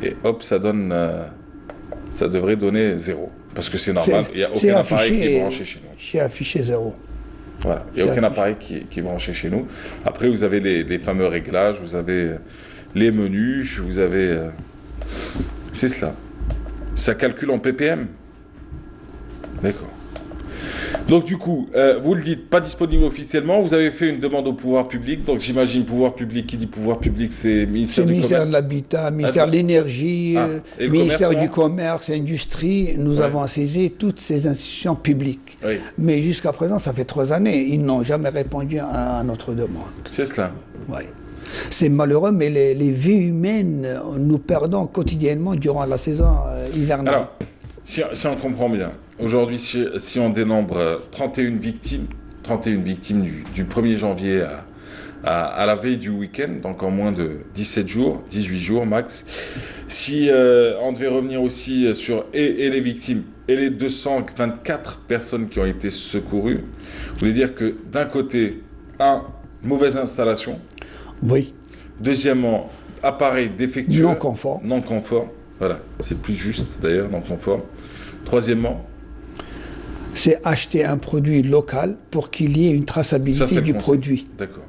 Et hop, ça donne, ça devrait donner 0. Parce que c'est normal, il n'y a aucun appareil qui est branché chez nous. J'ai affiché 0. Voilà, il n'y a aucun appareil qui est branché chez nous. Après, vous avez les fameux réglages, vous avez les menus, vous avez... c'est cela. Ça calcule en ppm. D'accord. Donc du coup, vous le dites, pas disponible officiellement, vous avez fait une demande au pouvoir public, donc j'imagine pouvoir public, qui dit pouvoir public, c'est ministère du ministère Commerce. de l'Habitat, ministère de l'Énergie, Et le ministère commerce, du Commerce, Industrie, nous Ouais. avons saisi toutes ces institutions publiques. Oui, Mais jusqu'à présent, ça fait 3 années, ils n'ont jamais répondu à notre demande. c'est cela. Ouais. C'est malheureux, mais les vies humaines, nous perdons quotidiennement durant la saison hivernale. Alors, si on comprend bien, aujourd'hui, si on dénombre 31 victimes du 1er janvier à la veille du week-end, donc en moins de 17 jours, 18 jours max, si on devait revenir aussi sur et les victimes et les 224 personnes qui ont été secourues, vous voulez dire que d'un côté, mauvaise installation, Oui, deuxièmement, appareil défectueux, non conforme. non conforme, voilà, c'est plus juste d'ailleurs, non conforme. Troisièmement, C'est acheter un produit local pour qu'il y ait une ça traçabilité c'est le du conseil. produit. D'accord.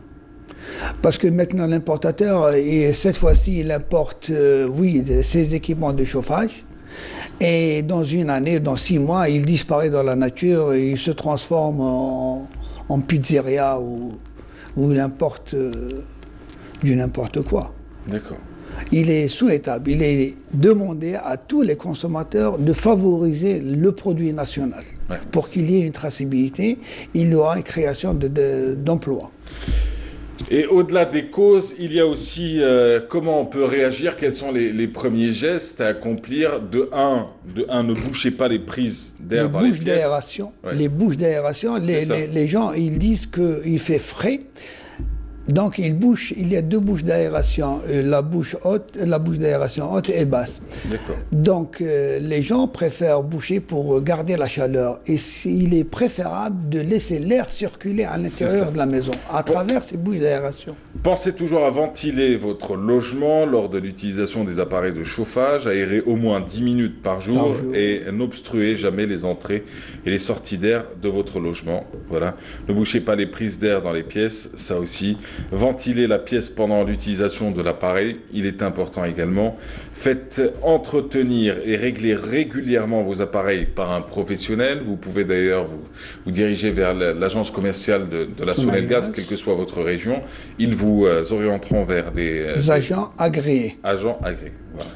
Parce que maintenant, l'importateur, et cette fois-ci, il importe, ses équipements de chauffage. Et dans une année, dans 6 mois, il disparaît dans la nature et il se transforme en pizzeria où il importe du n'importe quoi. D'accord. Il est souhaitable, il est demandé à tous les consommateurs de favoriser le produit national. Ouais. Pour qu'il y ait une traçabilité, il y aura une création d'emplois. Et au-delà des causes, il y a aussi comment on peut réagir, quels sont les premiers gestes à accomplir. De un, ne bouchez pas les prises d'air dans les pièces. D'aération, les bouches d'aération, C'est ça. les gens, ils disent qu'il fait frais. Donc il y a 2 bouches d'aération, la bouche d'aération haute et basse. D'accord. Donc les gens préfèrent boucher pour garder la chaleur. Et il est préférable de laisser l'air circuler à l'intérieur de la maison, à travers ces bouches d'aération. Pensez toujours à ventiler votre logement lors de l'utilisation des appareils de chauffage, aérer au moins 10 minutes par jour et n'obstruez jamais les entrées et les sorties d'air de votre logement. Voilà. Ne bouchez pas les prises d'air dans les pièces, ça aussi. Ventilez la pièce pendant l'utilisation de l'appareil, il est important également. Faites entretenir et régler régulièrement vos appareils par un professionnel. Vous pouvez d'ailleurs vous diriger vers l'agence commerciale de la Sonelgaz, quelle que soit votre région. Ils vous orienteront vers des agents agréés. Agents agréés, voilà.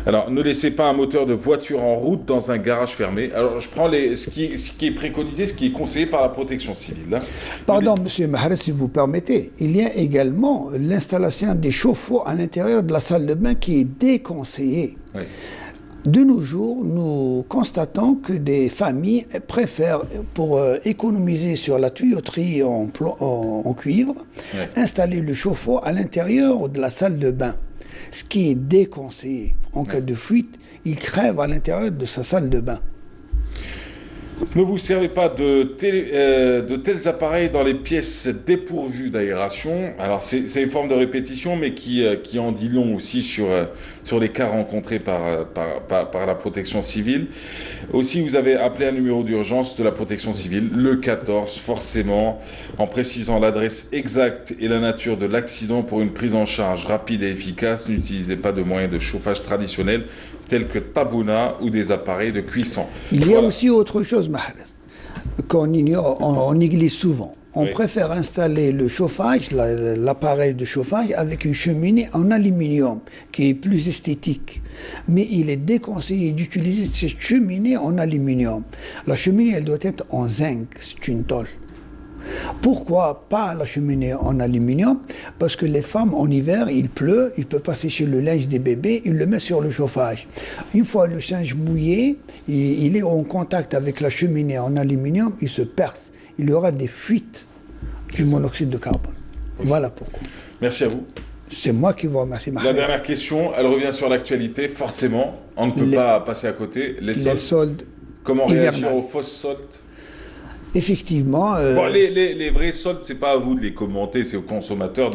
Alors, ne laissez pas un moteur de voiture en route dans un garage fermé. Alors, je prends ce qui est préconisé, ce qui est conseillé par la protection civile. Hein. Pardon, monsieur Mahrez, si vous permettez. Il y a également l'installation des chauffe-eau à l'intérieur de la salle de bain qui est déconseillée. Oui. De nos jours, nous constatons que des familles préfèrent, pour économiser sur la tuyauterie en cuivre, installer le chauffe-eau à l'intérieur de la salle de bain. Ce qui est déconseillé. En cas de fuite, il crève à l'intérieur de sa salle de bain. Ne vous servez pas de tels appareils dans les pièces dépourvues d'aération. Alors, c'est une forme de répétition, mais qui en dit long aussi sur les cas rencontrés par la protection civile. Aussi, vous avez appelé un numéro d'urgence de la protection civile, le 14, forcément, en précisant l'adresse exacte et la nature de l'accident pour une prise en charge rapide et efficace. N'utilisez pas de moyens de chauffage traditionnels tels que tabouna ou des appareils de cuisson. Il y a aussi autre chose, Mahrez, qu'on ignore, on néglige souvent. On préfère installer le chauffage, l'appareil de chauffage, avec une cheminée en aluminium, qui est plus esthétique. Mais il est déconseillé d'utiliser cette cheminée en aluminium. La cheminée, elle doit être en zinc, c'est une tôle. Pourquoi pas la cheminée en aluminium? Parce que les femmes, en hiver, il pleut, ils peuvent pas sécher le linge des bébés, ils le mettent sur le chauffage. Une fois le linge mouillé, il est en contact avec la cheminée en aluminium, il se perce. Il y aura des fuites du monoxyde de carbone. Voilà pourquoi. Merci à vous. C'est moi qui vous remercie, La Mahrez. dernière question, elle revient sur l'actualité. Forcément, on ne peut pas passer à côté. Les soldes. Les soldes Comment réagir hivernales. aux fausses soldes? Effectivement. Bon, les vrais soldes, c'est pas à vous de les commenter, c'est aux consommateurs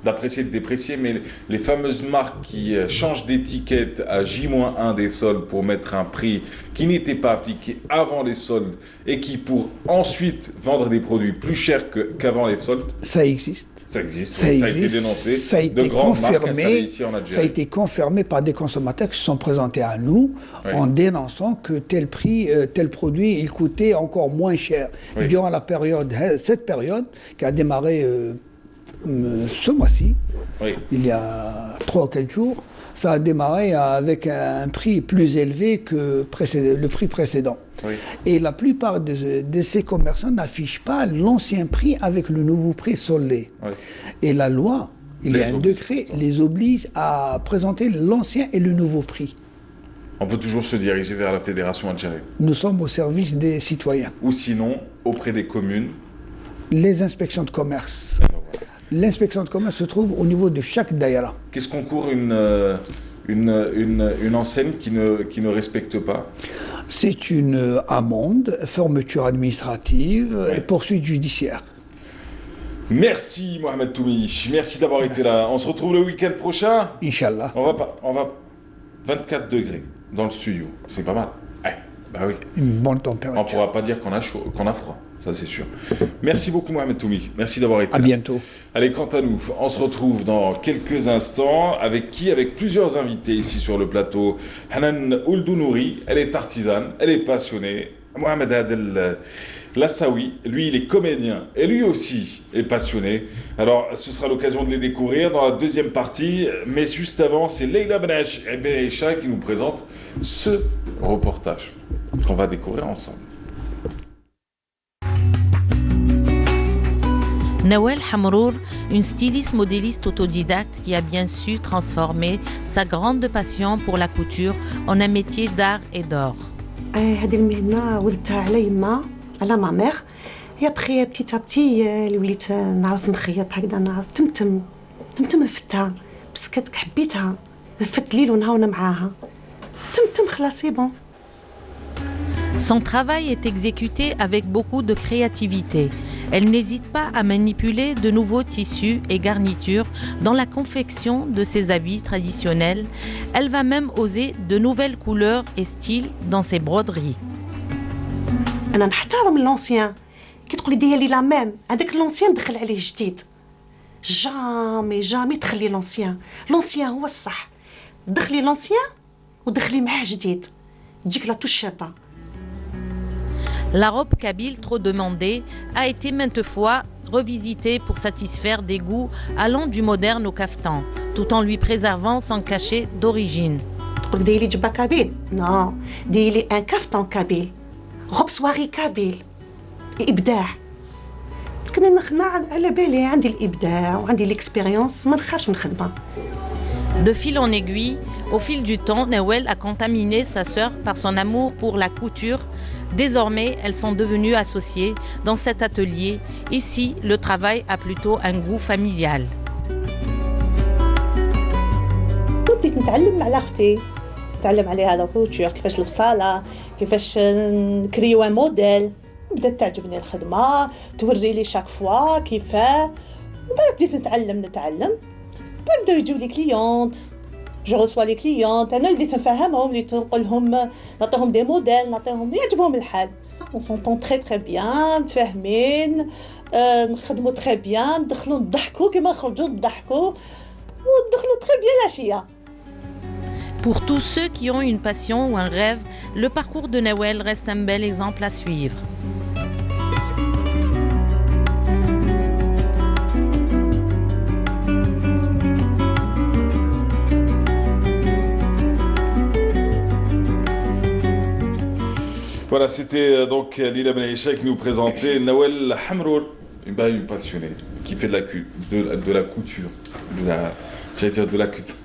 d'apprécier, de déprécier, mais les fameuses marques qui changent d'étiquette à J-1 des soldes pour mettre un prix qui n'était pas appliqué avant les soldes et qui pour ensuite vendre des produits plus chers qu'avant les soldes, Ça existe. ça existe, Ça oui, ça a existe. été dénoncé. Ça a de été grandes marques installées confirmé. ici en Algérie. Ça a été confirmé par des consommateurs qui se sont présentés à nous Oui. en dénonçant que tel prix, tel produit, il coûtait encore moins cher. Oui. Durant la période, cette période qui a démarré ce mois-ci, Oui. il y a 3 ou 4 jours, ça a démarré avec un prix plus élevé que le prix précédent. Oui. Et la plupart de ces commerçants n'affichent pas l'ancien prix avec le nouveau prix soldé. Oui. Et la loi, il y a Les un oblige. décret, les oblige à présenter l'ancien et le nouveau prix. On peut toujours se diriger vers la Fédération algérienne. Nous sommes au service des citoyens. Ou sinon, auprès des communes. Les inspections de commerce. Et ben voilà. L'inspection de commerce se trouve au niveau de chaque daïra. Qu'est-ce qu'on court une enseigne qui ne respecte pas? C'est une amende, fermeture administrative Ouais. et poursuite judiciaire. Merci Mohamed Toumi, merci d'avoir été là. On se retrouve le week-end prochain. Inch'Allah. On va 24 degrés dans le studio, c'est pas mal. Ouais, bah oui. Une bonne On température. pourra pas dire qu'on a chaud, qu'on a froid, ça c'est sûr. Merci beaucoup Mohamed Toumi, merci d'avoir été À là. bientôt. Allez, quant à nous, on se retrouve dans quelques instants. Avec qui? Avec plusieurs invités ici sur le plateau. Hanan Ouldounouri, elle est artisane, elle est passionnée. Mohamed Adel Lassaoui, lui, il est comédien et lui aussi est passionné. Alors, ce sera l'occasion de les découvrir dans la deuxième partie. Mais juste avant, c'est Leila Benaïcha qui nous présente ce reportage qu'on va découvrir ensemble. Nawel Hamrour, une styliste modéliste autodidacte qui a bien su transformer sa grande passion pour la couture en un métier d'art et d'or. هذه المهنة ولدتها على يما على ما ميغ هي بخي بتيتا بتي اللي وليت نعرف نخيط هكذا نعرف تمتم رفتها بس كتك حبيتها رفت ليل ونهار وانا معاها تمتم خلاص سي بون. Son travail est exécuté avec beaucoup de créativité. Elle n'hésite pas à manipuler de nouveaux tissus et garnitures dans la confection de ses habits traditionnels. Elle va même oser de nouvelles couleurs et styles dans ses broderies. انا نحترم لونسيان كي تقولي دير لي لا ميم هذاك لونسيان دخل عليه جديد جامي تخلي لونسيان هو الصح دخلي لونسيان ودخلي معاه جديد تجيك لا توش شابه. La robe kabyle trop demandée a été maintes fois revisitée pour satisfaire des goûts allant du moderne au caftan, tout en lui préservant son cachet d'origine. تقولك ديري جبه كابيل نو ديري ان كافتون كابيل غوب سواري كابيل ابداع كنا نخنا على بالي عندي الابداع وعندي ليكسبيريونس ما نخافش من الخدمه. De fil en aiguille, au fil du temps, Nawel a contaminé sa sœur par son amour pour la couture. Désormais, elles sont devenues associées dans cet atelier. Ici, le travail a plutôt un goût familial. بديت نتعلم على اختي نتعلم عليها لا كوتور كيفاش البصاله كيفاش نكريو ان موديل بدات تعجبني الخدمه توري لي شاك فوا كيفاه وبعد بديت نتعلم بعد بداو يجيو لي كليونت جو ريسوا لي كليونت انا بديت نفهمهم بديت نقول لهم نعطيهم دي موديل نعطيهم يعجبهم الحال اون سونطون تري بيان متفاهمين نخدموا تري بيان ندخلوا نضحكوا كيما نخرجوا نضحكوا ودخلوا تري بيان العشيه. Pour tous ceux qui ont une passion ou un rêve, le parcours de Nawel reste un bel exemple à suivre. Voilà, c'était donc Leila Benaïcha qui nous présentait Nawel Hamrour, une passionnée, qui fait de la couture, j'allais dire de la couture,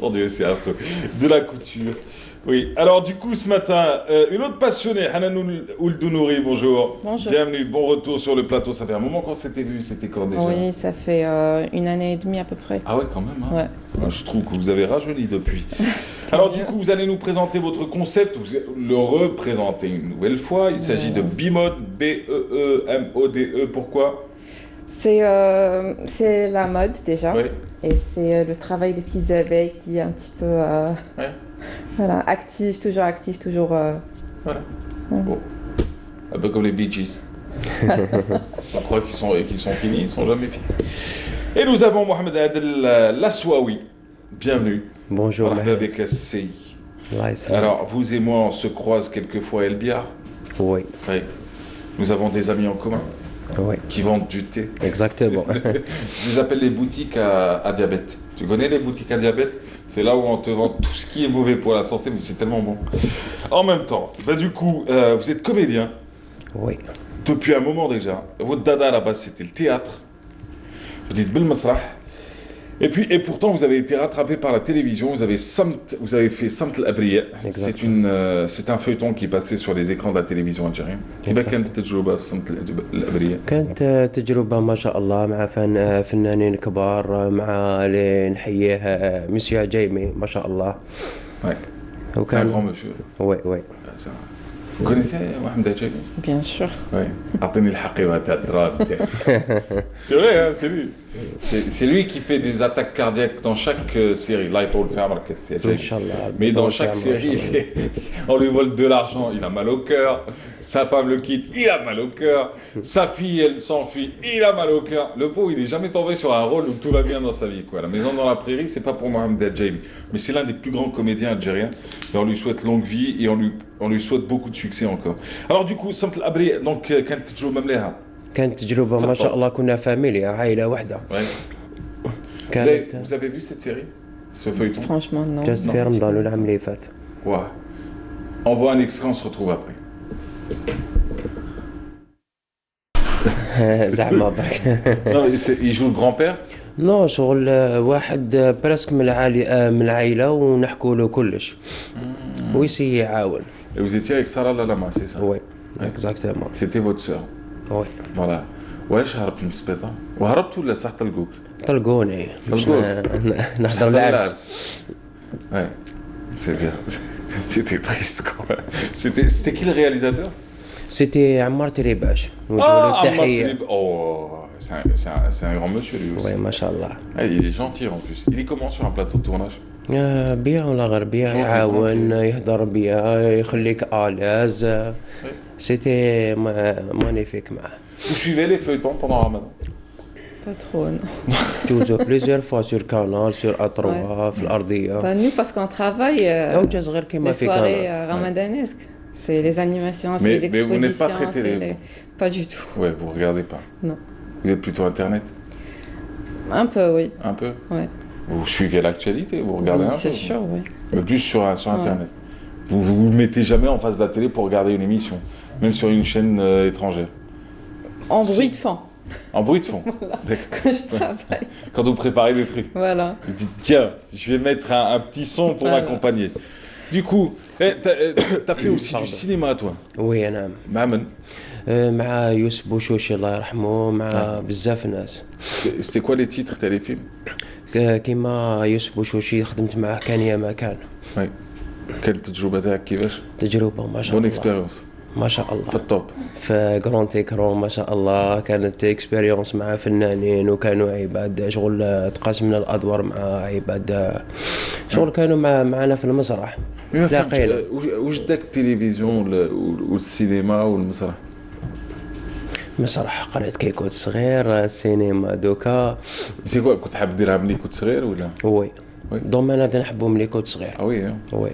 mon Dieu c'est affreux, de la couture, Oui, alors du coup ce matin, une autre passionnée, Hanan Ouldounouri, bonjour. Bonjour. Bienvenue, bon retour sur le plateau. Ça fait un moment qu'on s'était vu, c'était quand déjà? Oui, ça fait 1 année et demie à peu près. Ah ouais, quand même. Hein. Ouais. Moi, je trouve que vous avez rajeuni depuis. Alors du coup, vous allez nous présenter votre concept, vous le représenter une nouvelle fois. Il s'agit de Bimode, B-E-E-M-O-D-E. Pourquoi? C'est la mode déjà. Oui. Et c'est le travail des petites abeilles qui est un petit peu Ouais. voilà, actif, toujours. Voilà. Bon. Un peu comme les Bee Gees. On croit qu'ils sont finis, ils sont jamais finis. Et nous avons Mohamed Adel Laswawi. Bienvenue. Bonjour. Avec SCI. Alors, vous et moi, on se croise quelquefois à El Biar. Oui. Oui. Nous avons des amis en commun. Oui. Qui vendent du thé. Exactement. Je les appelle les boutiques à diabète. Tu connais les boutiques à diabète? C'est là où on te vend tout ce qui est mauvais pour la santé, mais c'est tellement bon. En même temps, du coup, vous êtes comédien. Oui. Depuis un moment déjà. Votre dada à la base, c'était le théâtre. Vous dites Bil Masrah. Et pourtant, vous avez été rattrapé par la télévision. Vous avez fait Samt al-Abriya. C'est un feuilleton qui est passé sur les écrans de la télévision algérienne. كيف كانت التجربة سمت الأبرية؟ كانت تجربة ما شاء الله مع فنانين كبار مع اللي نحييه مسيو عجيمي ما شاء الله. Ouais. C'est un grand monsieur. Oui, oui. Vous connaissez Mohamed Adjeli? Bien sûr. Oui. أعطيني الحقيبة تاع الدراب تاعي. C'est vrai, hein, c'est lui. C'est lui qui fait des attaques cardiaques dans chaque série. Là, il peut le faire, mais dans chaque série, on lui vole de l'argent, il a mal au cœur. Sa femme le quitte, il a mal au cœur. Sa fille, elle s'enfuit, il a mal au cœur. Le pauvre, il n'est jamais tombé sur un rôle où tout va bien dans sa vie, quoi. La maison dans la prairie, c'est pas pour Mohamed Adjeli, mais c'est l'un des plus grands comédiens algériens. Et on lui souhaite longue vie et on lui souhaite beaucoup de succès encore. Alors du coup, Samt al-Abriya, donc كانت تجربة مليحة. كانت تجربة ما شاء الله كنا فاميليا عائلة واحدة. Vous avez vu cette série, ce feuilleton? Franchement, non. جاست في رمضان والعام اللي فات. Ouais. On voit un extrait, on se retrouve après. زعما برك. Non, il joue le grand-père? نو شغل واحد برسك من العائلة ونحكوا له كلش. ويسي يعاون. Et vous étiez avec Sarah Lalama, c'est ça? Oui, exactement. C'était votre sœur? Oui. Voilà. وعلاش هربت من السبيطار؟ وهربت ولا صح طلقوك؟ طلقوني. نحضر العرس. Ouais, c'est bien. C'était triste quand même. C'était qui le réalisateur? C'était Ammar Tiribash. Ah, Ammar Tiribash. Oh, c'est un grand monsieur lui aussi. Oui, machallah. Il est gentil en plus. Il est comment sur un plateau de tournage? بيان ولا غير بيان يعاون يهضر بيا يخليك آلاز. C'était magnifique معاه. Vous suivez les feuilletons pendant Ramadan? Pas trop, non. Toujours plusieurs fois sur Canal, sur A3, في الأرضية. Nous, parce qu'on travaille les soirées ramadanesques. C'est les animations, c'est les expositions. Mais vous n'êtes pas très télé? Pas du tout. Ouais, vous regardez pas? Non. Vous êtes plutôt Internet? Un peu, oui. Un peu? Ouais. Vous suivez l'actualité, vous regardez un peu? C'est sûr, oui. Mais plus sur Internet. Vous vous mettez jamais en face de la télé pour regarder une émission, même sur une chaîne étrangère? En bruit de fond. En bruit de fond. Voilà. Quand je travaille. Quand vous préparez des trucs. Voilà. Vous dites, tiens, je vais mettre un petit son pour m'accompagner. Du coup, t'as fait aussi du cinéma, toi? Oui, نعم. مع من؟ مع يوسف بوشوشي الله يرحمه مع بزاف ناس. C'était quoi les titres تاع les films؟ كيما يوسف بوشوشي خدمت معاه كان يا ما كان. وي. كانت التجربة تاعك كيفاش؟ تجربة ما شاء الله. الله. بون اكسبيريونس. ما شاء الله. في الطوب. في جراند ايكرون ما شاء الله كانت اكسبيريونس مع فنانين وكانوا عباد شغل تقاسمنا الادوار مع عباد شغل كانوا معنا في المسرح. تلاقينا. واش داك التلفزيون والسينما والمسرح؟ مسرح قريت كي كنت صغير السينما دوكا. سي كوا كنت حاب ديرها ملي كنت صغير ولا؟ وي. دومين هذا نحبو ملي كنت صغير. وي. وي.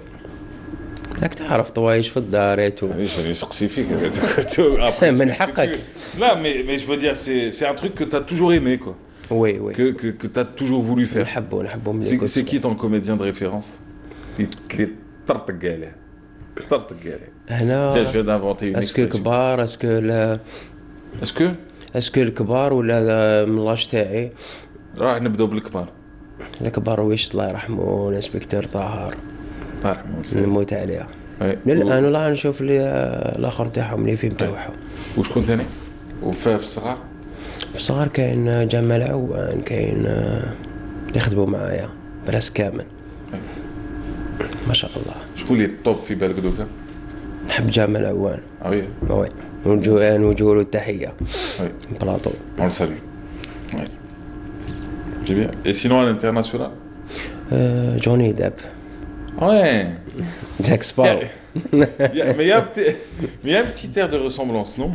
راك تعرف طوايش في الداريت علاش راني نسقسي فيك من حقك. لا mais je veux dire c'est un truc que tu as toujours aimé quoi. Oui oui. Que tu as toujours voulu faire. نحبو ملي كنت. C'est qui ton comédien de référence؟ اللي طرطق عليه. طرطق عليه. هنا. je viens d'inventer une اسكو كبار اسكو لا اسكو الكبار ولا من لاش تاعي؟ راح نبداو بالكبار. الكبار ويش الله يرحمه الانسبكتور طاهر. الله يرحمه ويسلمه. نموت عليها. وي. للان والله نشوف لي الاخر تاعهم اللي فيلم تاعهم. وشكون ثاني؟ وفي الصغار؟ في الصغر كاين جمال عوان، كاين اللي يخدموا معايا راس كامل. ما شاء الله. شكون اللي الطوب في بالك دوكا؟ نحب جمال عوان. وي. وي. نوجهوا له التحيه. وي. بلاطو. On le salue. Ouais. C'est bien. Et sinon à l'international? جوني ديب. Ouais. جاك سبارو. Mais il y a un petit air de ressemblance, non?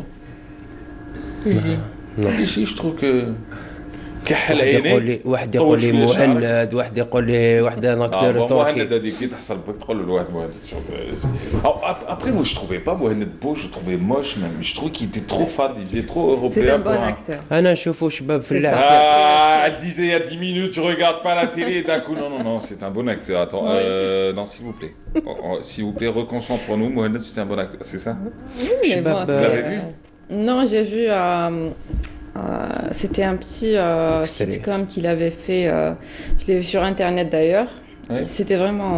Non. Ici, je trouve que كحل واحد يقول لي مهند، واحد يقول لي واحد اكتر تركي. مهند هذيك كي تحصل بك تقول له الواحد مهند. Après moi je trouvais pas Mohamed beau, je trouvais moche même. Je trouvais qu'il était trop fade, il faisait trop européen. C'est un bon acteur. انا نشوفه شباب في اللعب. Elle disait il y a 10 minutes, tu regardes pas la télé d'un coup. Non, c'est un bon acteur. Attends, non, s'il vous plaît. S'il vous plaît, reconcentrons-nous. Mohamed, c'était un bon acteur, c'est ça? Oui, mais bon, vous l'avez vu? Non, j'ai vu. C'était un petit sitcom qu'il avait fait. Je l'ai vu sur internet d'ailleurs. Ouais. C'était vraiment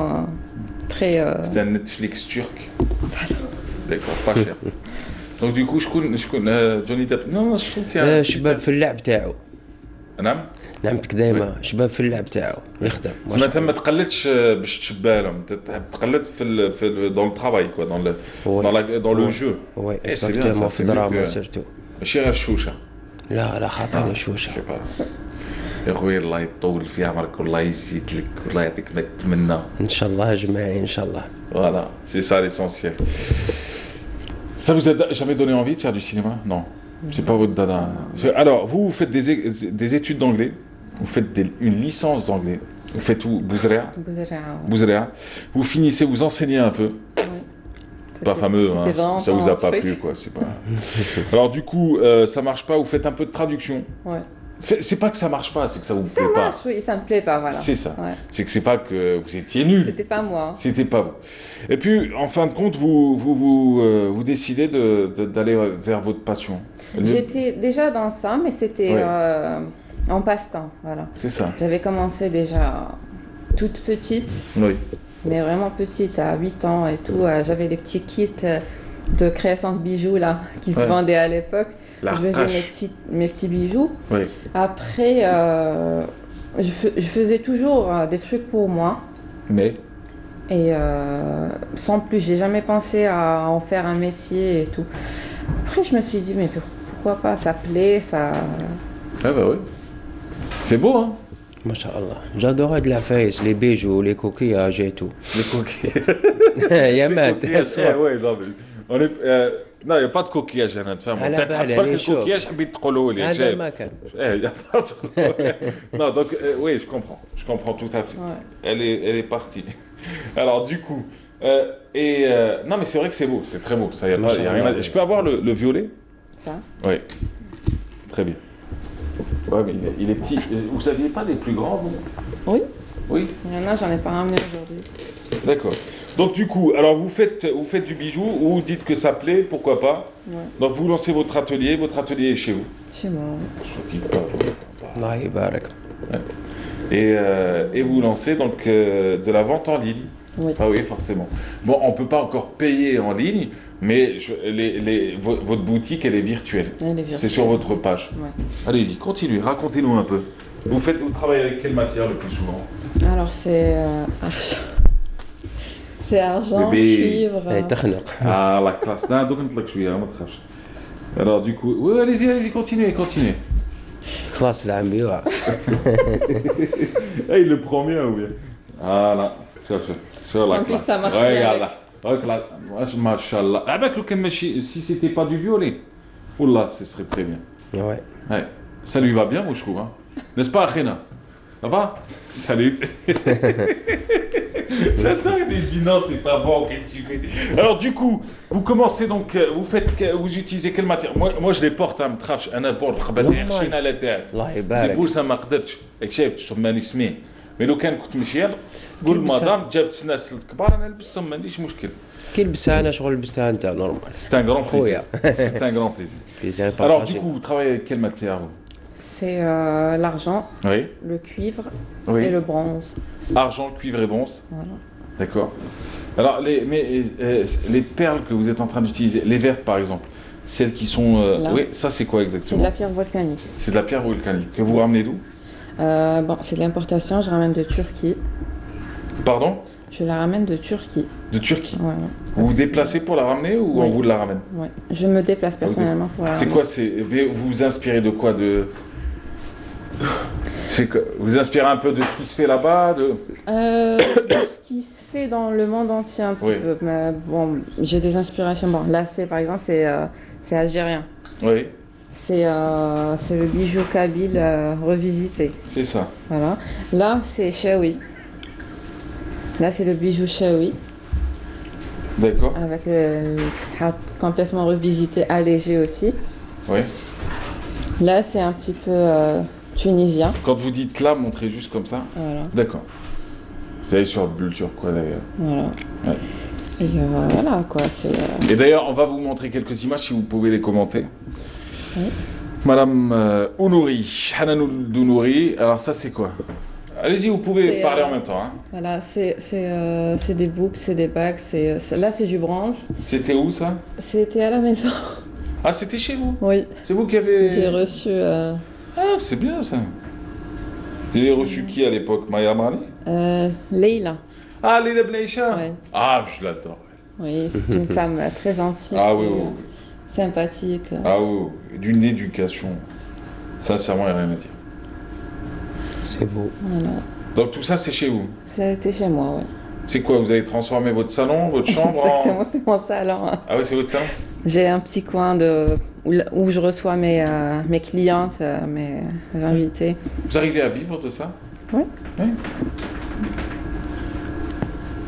très. C'était un Netflix turc. D'accord, pas cher. Donc du coup, je connais Johnny Depp. Non, je trouve qu'il y a. شباب في اللعب تاعو. نعم. نعمتك دايما شباب في اللعب تاعو يخدم. زعما انت ما تقلدش باش تشبه لهم، انت تقلد في دون الترافاي كوا دون لو جو. وي سي بيان في الدراما سيرتو. ماشي غير الشوشه. لا خاطر الشوشه. يا خويا الله يطول في عمرك والله يزيد لك والله يعطيك ما تتمنى. ان شاء الله اجمعين ان شاء الله. Voilà, c'est ça l'essentiel. Ça vous a jamais donné envie de faire du cinéma? Non, c'est pas votre dada. Alors, vous faites des études d'anglais, vous faites une licence d'anglais, vous faites où? Bouzrea. Vous finissez, vous enseignez un peu. Oui. Pas fameux, hein, ça vous a pas plu, quoi. C'est pas. Alors, du coup, ça marche pas, vous faites un peu de traduction. Ouais. C'est pas que ça marche pas, c'est que ça vous plaît pas. Ça marche, oui, ça me plaît pas, voilà. C'est ça. Ouais. C'est que c'est pas que vous étiez nul. C'était pas moi. C'était pas vous. Et puis, en fin de compte, vous décidez d'aller vers votre passion. J'étais déjà dans ça, mais c'était en passe-temps, voilà. C'est ça. J'avais commencé déjà toute petite. Oui. Mais vraiment petite, à 8 ans et tout. J'avais les petits kits de création de bijoux là, qui se vendaient à l'époque. Je faisais mes petits bijoux. Oui. Après, je faisais toujours des trucs pour moi. Mais et sans plus, j'ai jamais pensé à en faire un métier et tout. Après, je me suis dit, mais pourquoi pas, ça plaît, ça... Ah bah oui. C'est beau, hein? Masha'Allah. J'adorais de la face, les bijoux, les coquillages et tout. Les coquillages. Yamat. Ouais, non, mais on est... Non, il n'y a pas de coquillage à notre femme. Peut-être pas que le coquillage, habite trop l'eau. Non, donc, oui, je comprends tout à fait. Ouais. Elle est partie. Alors, du coup, non, mais c'est vrai que c'est beau, c'est très beau. Ça, y a rien à... Je peux avoir le violet? Ça? Oui. Très bien. Ouais, mais il est petit. Vous saviez pas des plus grands, vous? Oui. Oui. Il y en a, j'en ai pas ramené aujourd'hui. D'accord. Donc du coup, alors vous faites du bijou, ou vous dites que ça plaît, pourquoi pas. Ouais. Donc vous lancez votre atelier est chez vous. Chez moi. Je ne dis pas. Allah yabarak. Et vous lancez donc de la vente en ligne. Oui. Ah oui, forcément. Bon, on ne peut pas encore payer en ligne, mais votre boutique, elle est virtuelle. Elle est virtuelle. C'est sur votre page. Ouais. Allez-y, continuez, racontez-nous un peu. Vous travaillez avec quelle matière le plus souvent? Alors c'est argent, cuivre. Ah, la classe. Alors du coup, oui, allez-y, continuez. Classe la ambiwa. Il le prend bien ou bien? Ah là, en plus ça marche bien. Regarde, machallah. Si c'était pas du violet, oula, ce serait très bien. Ouais. Ça lui va bien, moi je trouve. Hein. N'est-ce pas, Akhena? Ça va? Salut. J'attends, il dit non, c'est pas bon, qu'est-ce que tu fais? Alors du coup, vous commencez donc, vous utilisez quelle matière? Moi je les porte, hein, متخافش أنا بورد القبادة خشينا على تاعك. الله يبارك. زي بورصة ما قدرتش، راك شايف تسماني سمين. مي لو كان كنت مشيال قول مدام جابت الناس الكبار أنا لبستهم ما عنديش مشكل. كي لبسها أنا شغل لبستها أنت نورمال. C'est un grand plaisir. C'est un grand plaisir. Alors du coup, vous travaillez avec quelle matière vous? C'est l'argent, oui. le cuivre oui. et le bronze. Argent, cuivre et bronze. Voilà. D'accord. Alors, les perles que vous êtes en train d'utiliser, les vertes par exemple, celles qui sont... oui, ça c'est quoi exactement? C'est de la pierre volcanique. C'est de la pierre volcanique. Que vous ramenez d'où? Bon, c'est de l'importation, je ramène de Turquie. Pardon? Je la ramène de Turquie. De Turquie? Ouais. Vous vous déplacez pour la ramener ou on vous la ramène? Oui, je me déplace personnellement pour la ramener. C'est quoi? Vous vous inspirez de quoi? Vous vous inspirez un peu de ce qui se fait là-bas de ce qui se fait dans le monde entier un petit peu. Mais bon, j'ai des inspirations. Bon, là, par exemple, c'est algérien. Oui. C'est le bijou kabyle revisité. C'est ça. Voilà. Là, c'est Chaoui. Là, c'est le bijou Chaoui. D'accord. Avec qui sera complètement revisité, allégé aussi. Oui. Là, c'est un petit peu tunisien. Quand vous dites là, montrez juste comme ça. Voilà. D'accord. Vous allez sur le bulle turc, quoi, d'ailleurs. Voilà. Ouais. Et voilà, quoi. Et d'ailleurs, on va vous montrer quelques images si vous pouvez les commenter. Oui. Madame Ounouri, Hananoul Dounouri, alors ça c'est quoi? Allez-y, vous pouvez parler en même temps. Hein. Voilà, c'est des boucles, c'est des bagues, là c'est du bronze. C'était où ça? C'était à la maison. Ah, c'était chez vous? Oui. C'est vous qui avez... J'ai reçu... Ah, c'est bien ça. Vous avez reçu qui à l'époque? Maya Marley? Leïla. Ah, Leïla Bneïcha? Oui. Ah, je l'adore. Oui, c'est une femme très gentille. Ah oui, oui. Sympathique. Ah oui, d'une éducation. Sincèrement, il n'y a rien à dire. C'est beau. Voilà. Donc tout ça, c'est chez vous? C'était chez moi, oui. C'est quoi? Vous avez transformé votre salon, votre chambre Exactement, c'est mon salon. Ah oui, c'est votre salon? J'ai un petit coin où je reçois mes clientes, mes invités. Vous arrivez à vivre de ça? Oui. Oui.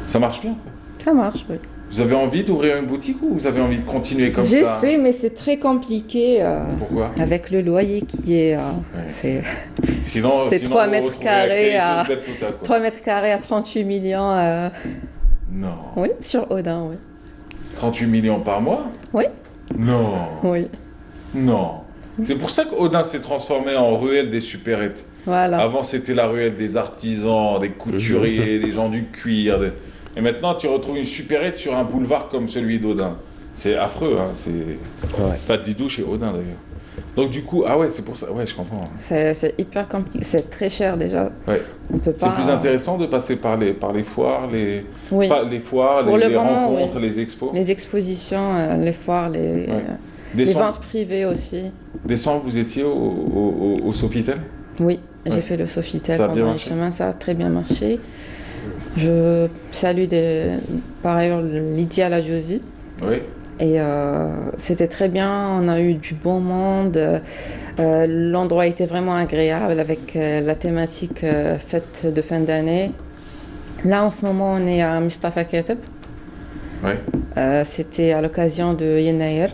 Ça marche bien? Ça marche, oui. Vous avez envie d'ouvrir une boutique ou vous avez envie de continuer comme ça? Je sais, mais c'est très compliqué. Pourquoi? Avec le loyer qui est... c'est 3 mètres carrés à... 3 mètres carrés à 38 millions. Non. Oui, sur Audin, oui. 38 millions par mois? Oui. Non. Oui. Non. C'est pour ça qu'Audin s'est transformé en ruelle des supérettes. Voilà. Avant, c'était la ruelle des artisans, des couturiers, des gens du cuir. Et maintenant, tu retrouves une supérette sur un boulevard comme celui d'Audin. C'est affreux, hein. Pas de Didou chez Audin, d'ailleurs. Donc du coup, ah ouais, c'est pour ça. Ouais, je comprends. C'est hyper compliqué. C'est très cher déjà. Ouais. On peut pas... C'est plus intéressant de passer par les foires, les foires, pour les moment, rencontres, oui. les expos. Les expositions, les foires, les ventes privées aussi. Décembre, vous étiez au Sofitel? Oui, j'ai fait le Sofitel pendant les chemins, ça a très bien marché. Je salue par ailleurs Lydia Lajosi. Oui. Et c'était très bien, on a eu du bon monde. L'endroit était vraiment agréable avec la thématique fête de fin d'année. Là, en ce moment, on est à Mustafa Keteb. Oui. C'était à l'occasion de Yenayer.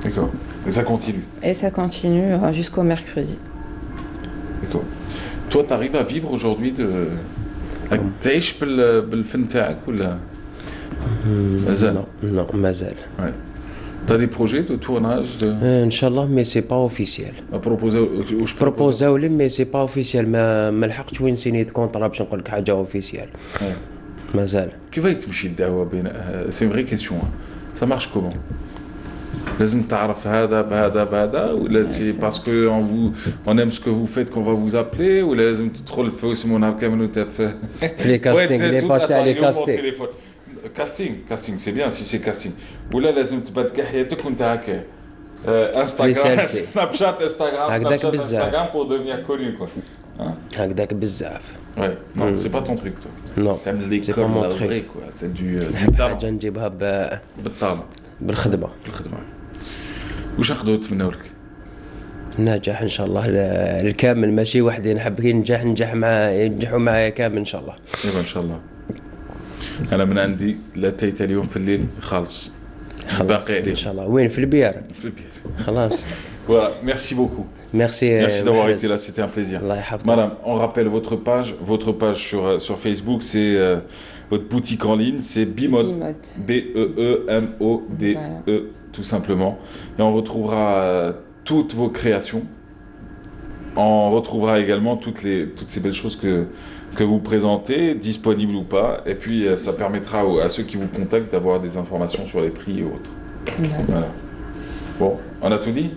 D'accord. Et ça continue? Et ça continue jusqu'au mercredi. D'accord. Toi, tu arrives à vivre aujourd'hui de... تعيش بالفن تاعك ولا مازال؟ Non, مازال. Ouais. T'as des projets de tournage de... Inch'Allah, mais c'est pas officiel. Proposer لي mais c'est pas officiel. ما لحقتش وين سينيت كونطرا باش نقول لك حاجه اوفيسيال. مازال. كيفاش تمشي الدعوه بين سي فري كيسيون. Ça marche comment? لازم تعرف هذا بهذا ولا سي باسكو on aime ce que vous faites qu'on va vous appeler ولا لازم تدخل في اسمه نهار كامل وانت في لي كاستينغ لي باج تاع لي كاستينغ كاستينغ سي بيان سي كاستينغ ولا لازم تبات كاع حياتك وانت هكا انستغرام سناب شات انستغرام pour devenir connu quoi. هكذاك بزاف. Ouais, non, c'est pas ton truc toi. Non. T'aimes l'école la vraie quoi, c'est du حاجه نجيبها بالطالع بالخدمه. وش نقدروا نتمناو لك؟ النجاح ان شاء الله الكامل ماشي وحدي نحب كي ينجحوا معايا كامل ان شاء الله. ايوا ان شاء الله. انا من عندي لاتيت اليوم في الليل خالص. باقي عليك ان شاء الله. وين في البيار؟ في البيار. خلاص. Voilà, merci beaucoup. Merci d'avoir été là, c'était un plaisir. Madame, on rappelle votre page sur Facebook, c'est votre boutique en ligne, c'est Bimode. Beemode, tout simplement. Et on retrouvera toutes vos créations. On retrouvera également toutes ces belles choses que vous présentez, disponibles ou pas. Et puis, ça permettra à ceux qui vous contactent d'avoir des informations sur les prix et autres. Voilà. Bon, on a tout dit?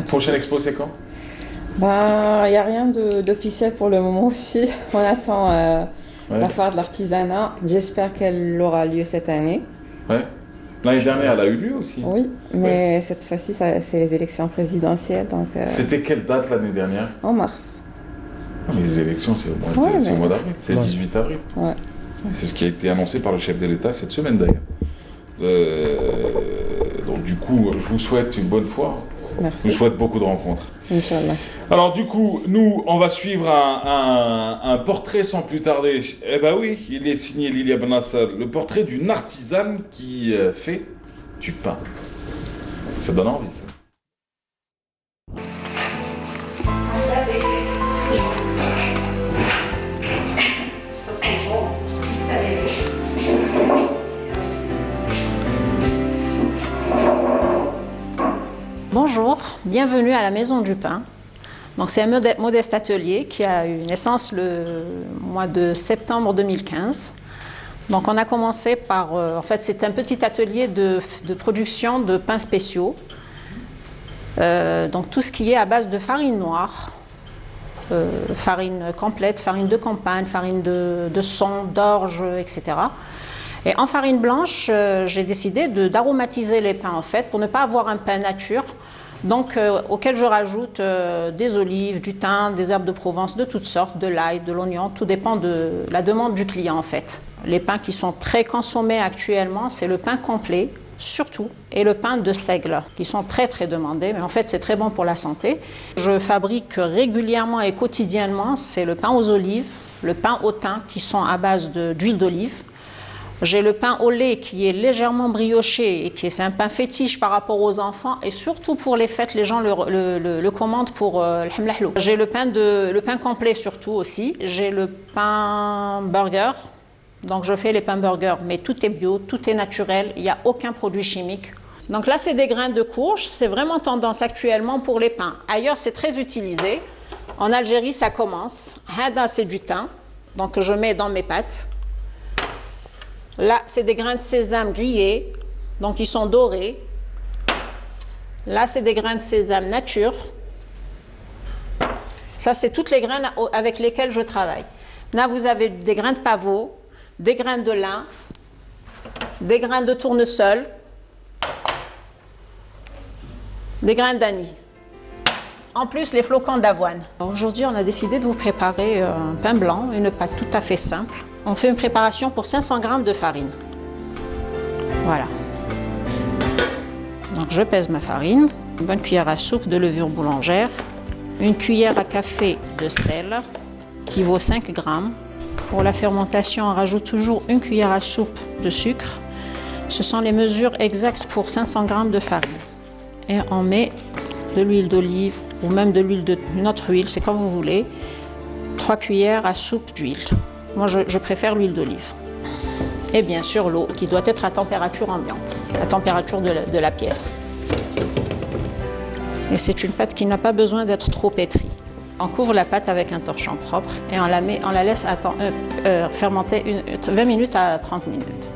Prochaine expo, c'est quand? Il n'y a rien d'officiel pour le moment aussi. On attend la foire de l'artisanat. J'espère qu'elle aura lieu cette année. Ouais. L'année dernière, elle a eu lieu aussi. Oui, mais cette fois-ci, c'est les élections présidentielles. C'était quelle date l'année dernière? En mars. Mais les élections, c'est au mois d'avril. C'est le 18 avril. Ouais. C'est ce qui a été annoncé par le chef de l'État cette semaine d'ailleurs. Donc du coup, je vous souhaite une bonne foire. Merci. Je vous souhaite beaucoup de rencontres. Inch'Allah. Alors du coup, nous, on va suivre un portrait sans plus tarder. Eh ben oui, il est signé Lilia Benassar, le portrait d'une artisane qui fait du pain. Ça donne envie, ça. Bonjour, bienvenue à la Maison du Pain. Donc c'est un modeste atelier qui a eu naissance le mois de septembre 2015. Donc on a commencé par, en fait c'est un petit atelier de production de pains spéciaux. Donc tout ce qui est à base de farine noire, farine complète, farine de campagne, farine de son, d'orge, etc. Et en farine blanche, j'ai décidé d'aromatiser les pains en fait pour ne pas avoir un pain nature. Donc auquel je rajoute des olives, du thym, des herbes de Provence de toutes sortes, de l'ail, de l'oignon, tout dépend de la demande du client en fait. Les pains qui sont très consommés actuellement, c'est le pain complet surtout et le pain de seigle qui sont très demandés, mais en fait c'est très bon pour la santé. Je fabrique régulièrement et quotidiennement, c'est le pain aux olives, le pain au thym qui sont à base d'huile d'olive. J'ai le pain au lait qui est légèrement brioché et c'est un pain fétiche par rapport aux enfants et surtout pour les fêtes, les gens le commandent pour le hamlahlo. J'ai le pain complet surtout aussi. J'ai le pain burger, donc je fais les pains burgers, mais tout est bio, tout est naturel, il n'y a aucun produit chimique. Donc là c'est des grains de courge, c'est vraiment tendance actuellement pour les pains. Ailleurs c'est très utilisé. En Algérie ça commence. Hada c'est du thym, donc je mets dans mes pâtes. Là, c'est des grains de sésame grillés, donc ils sont dorés. Là, c'est des grains de sésame nature. Ça, c'est toutes les graines avec lesquelles je travaille. Là, vous avez des grains de pavot, des grains de lin, des grains de tournesol, des grains d'anis. En plus, les flocons d'avoine. Aujourd'hui, on a décidé de vous préparer un pain blanc, une pâte tout à fait simple. On fait une préparation pour 500 g de farine. Voilà. Donc je pèse ma farine, une bonne cuillère à soupe de levure boulangère, une cuillère à café de sel qui vaut 5 g. Pour la fermentation, on rajoute toujours une cuillère à soupe de sucre. Ce sont les mesures exactes pour 500 g de farine. Et on met de l'huile d'olive ou même de l'huile d'une autre huile, c'est comme vous voulez. 3 cuillères à soupe d'huile. Moi, je préfère l'huile d'olive. Et bien sûr, l'eau qui doit être à température ambiante, à température de la pièce. Et c'est une pâte qui n'a pas besoin d'être trop pétrie. On couvre la pâte avec un torchon propre et on la laisse fermenter 20 minutes à 30 minutes.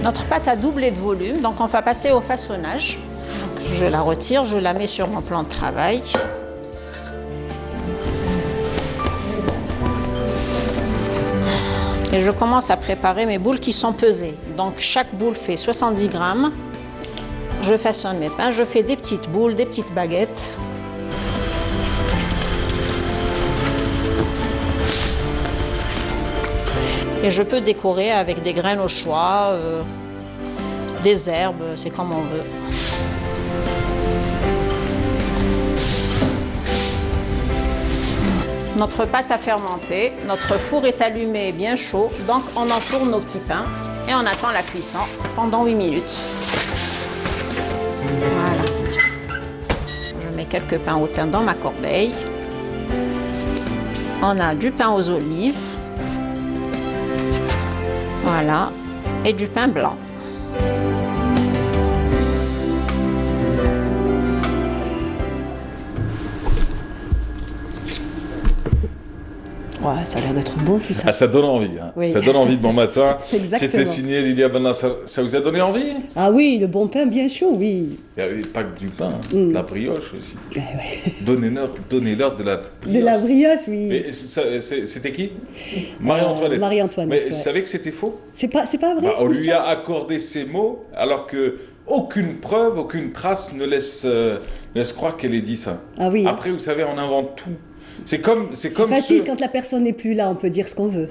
Notre pâte a doublé de volume, donc on va passer au façonnage. Donc, je la retire, je la mets sur mon plan de travail. Et je commence à préparer mes boules qui sont pesées. Donc chaque boule fait 70 g. Je façonne mes pains, je fais des petites boules, des petites baguettes. Et je peux décorer avec des graines au choix, des herbes, c'est comme on veut. Notre pâte a fermenté, notre four est allumé et bien chaud, donc on enfourne nos petits pains et on attend la cuisson pendant 8 minutes. Voilà. Je mets quelques pains au thym dans ma corbeille. On a du pain aux olives. Voilà. Et du pain blanc. Ouais, ça a l'air d'être bon tout ça. Ah, ça donne envie, hein. Oui. Ça donne envie de bon matin. Exactement. C'était signé Lilia Benasser. Ça vous a donné envie? Ah oui, le bon pain bien chaud, oui. Il n'y avait pas que du pain, de la brioche aussi. Donnez-leur de la brioche. De la brioche, oui. Mais c'était qui? Marie-Antoinette. Marie-Antoinette. Mais vous savez que c'était faux? C'est pas vrai. Bah, on lui a accordé ces mots alors que aucune preuve, aucune trace ne laisse croire qu'elle ait dit ça. Ah oui. Après, vous savez, on invente tout. C'est comme facile quand la personne n'est plus là, on peut dire ce qu'on veut.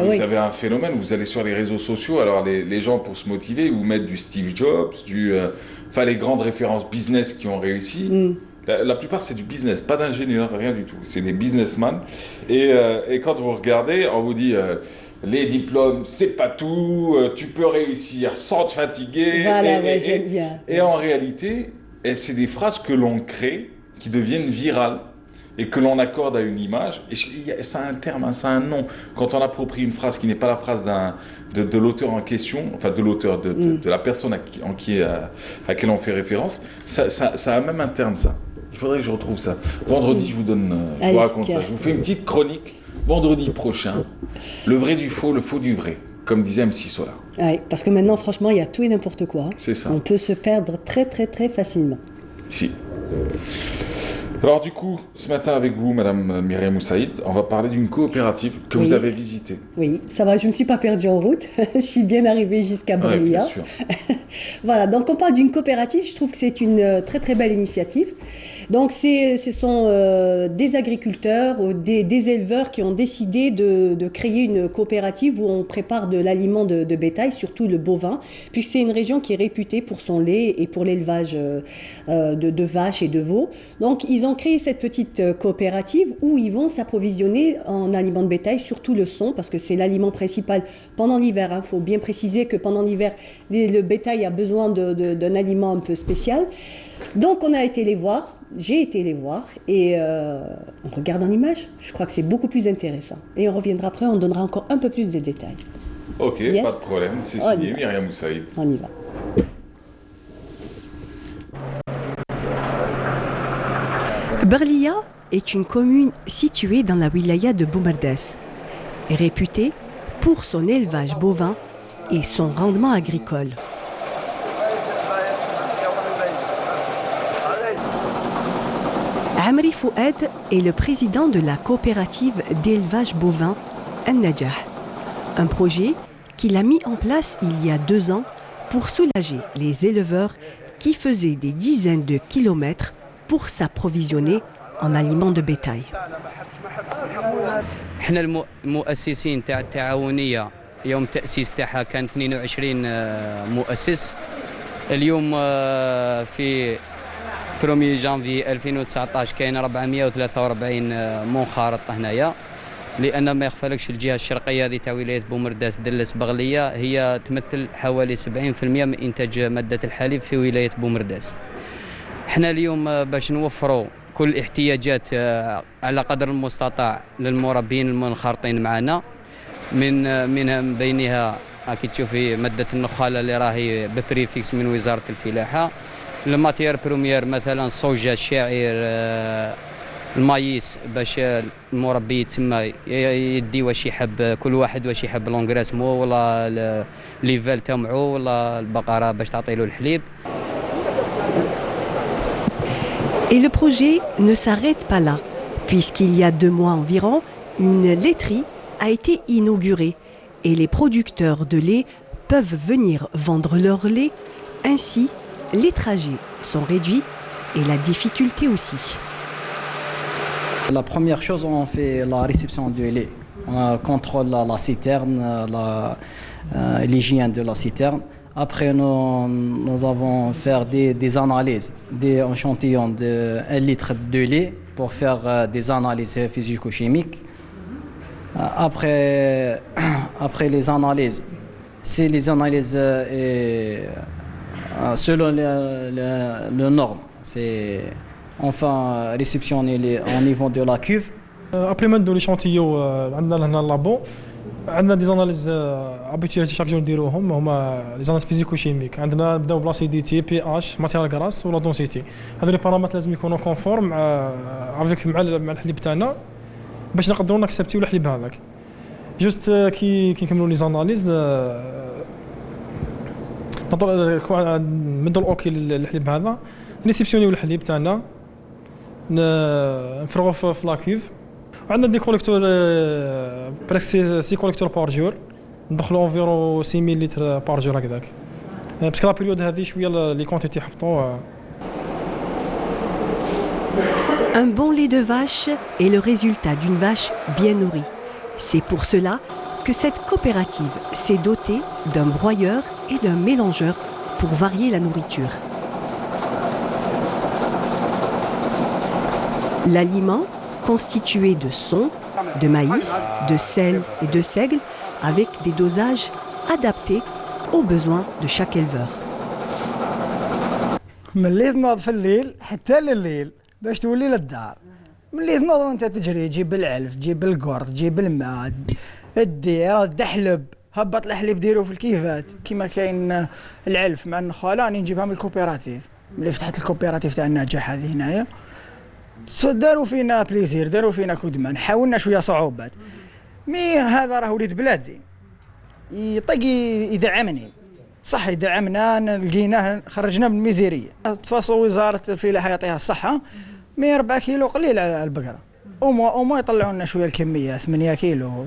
Vous avez un phénomène, vous allez sur les réseaux sociaux, alors les gens pour se motiver, vous mettent du Steve Jobs, les grandes références business qui ont réussi. La plupart c'est du business, pas d'ingénieurs, rien du tout. C'est des businessmen. Et quand vous regardez, on vous dit les diplômes, c'est pas tout, tu peux réussir sans te fatiguer. Voilà, j'aime bien. Et en réalité, c'est des phrases que l'on crée, qui deviennent virales, et que l'on accorde à une image. Et ça a un terme, ça a un nom. Quand on approprie une phrase qui n'est pas la phrase de l'auteur en question, enfin de l'auteur, de la personne à laquelle on fait référence, ça a même un terme, ça. Il faudrait que je retrouve ça. Vendredi, je vous raconte ça. Je vous fais une petite chronique. Vendredi prochain, le vrai du faux, le faux du vrai, comme disait MC Solar. Oui, parce que maintenant, franchement, il y a tout et n'importe quoi. C'est ça. On peut se perdre très, très, très facilement. Si. Alors du coup, ce matin avec vous, Madame Myriam Moussaïd, on va parler d'une coopérative que vous avez visitée. Oui, ça va, je ne me suis pas perdue en route. Je suis bien arrivée jusqu'à Borlia. Oui, bien sûr. Voilà, donc on parle d'une coopérative, je trouve que c'est une très très belle initiative. Donc ce sont des agriculteurs, des éleveurs qui ont décidé de créer une coopérative où on prépare de l'aliment de bétail, surtout le bovin, puisque c'est une région qui est réputée pour son lait et pour l'élevage de vaches et de veaux. Donc ils ont créé cette petite coopérative où ils vont s'approvisionner en aliments de bétail, surtout le son, parce que c'est l'aliment principal pendant l'hiver. Il faut bien préciser que pendant l'hiver, le bétail a besoin d'un aliment un peu spécial. Donc on a été les voir, j'ai été les voir et on regarde en image. Je crois que c'est beaucoup plus intéressant. Et on reviendra après, on donnera encore un peu plus de détails. Ok, yes. Pas de problème, c'est signé Myriam Moussaïd. On y va. Borlia est une commune située dans la wilaya de Boumerdès et réputée pour son élevage bovin et son rendement agricole. Amri Fouad est le président de la coopérative d'élevage bovin An-Najah, un projet qu'il a mis en place il y a 2 ans pour soulager les éleveurs qui faisaient des dizaines de kilomètres pour s'approvisionner en aliments de bétail. احنا المؤسسين تاع التعاونيه يوم التاسيس تاعها كان 22 مؤسس. اليوم في 1 جانفي 2019 كاين 443 منخرط هنايا، لان ما يخفالكش الجهه الشرقيه هذه تاع ولايه بومرداس دلس بغليه هي تمثل حوالي 70% من انتاج ماده الحليب في ولايه بومرداس. احنا اليوم باش نوفروا كل الاحتياجات على قدر المستطاع للمربين المنخرطين معنا، من بينها راكي تشوفي ماده النخاله اللي راهي ببريفيكس من وزاره الفلاحه، الماتير بروميير مثلا الصوجه، الشعير، المايس، باش المربي تما يدي واش يحب، كل واحد واش يحب لونغراسمو ولا ليفال تاعو ولا البقره باش تعطي له الحليب. Et le projet ne s'arrête pas là, puisqu'il y a 2 mois environ, une laiterie a été inaugurée et les producteurs de lait peuvent venir vendre leur lait. Ainsi, les trajets sont réduits et la difficulté aussi. La première chose, on fait la réception du lait. On contrôle la citerne, l'hygiène de la citerne. Après, nous avons fait des analyses, des échantillons de 1 litre de lait pour faire des analyses physico-chimiques. Après les analyses, c'est les analyses selon les normes. C'est enfin réceptionné au niveau de la cuve. Après l'échantillon, on a un labo. عندنا دي زاناليز ابيتياليتي شاك جور نديروهم هما لي زاناليز فيزيكو شيميك. عندنا نبداو بلاسيديتي بي اتش ماتيريال غراس ولا دونسيتي. هذو لي بارامتر لازم يكونوا كونفورم مع الحليب تاعنا باش نقدروا نكسبتيو الحليب هذاك. جوست كي نكملوا لي زاناليز نمدوا الاوكي للحليب هذا، نسيبسيونيو الحليب تاعنا، نفرغوه في لاكيف. عندنا دي كوليكتور بريسك 6 كوليكتور بار جور، ندخلوا اونفيرو 6000 لتر بار جور هكذاك، باسكو لا بيريود هذه شويه لي كونتيتي حبطوا. Un bon lait de vache est le résultat d'une vache bien nourrie. C'est pour cela que cette coopérative s'est dotée d'un broyeur et d'un mélangeur pour varier la nourriture. L'aliment, constitué de son, de maïs, de sel et de seigle, avec des dosages adaptés aux besoins de chaque éleveur. ملي تنوض في الليل حتى لليل باش تولي للدار. ملي تنوض وانت تجري تجيب العلف، تجيب القرط، تجيب الماء، الدير، دحلب، هبط الحليب ديرو في الكيفات. كيما كاين العلف مع النخاله راني نجيبها من الكوبيراتيف. ملي فتحت الكوبيراتيف تاع النجاح هذه هنايا داروا فينا بليزير، داروا فينا كدمان، حاولنا شويه صعوبات. مي هذا راه وليد بلادي يطق يدعمني، صح يدعمنا، لقيناه خرجنا من الميزيريه. تفاصوا وزاره الفلاحه يعطيها الصحه، 104 كيلو قليل على البقره، وما يطلعوا لنا شويه الكميه 8 كيلو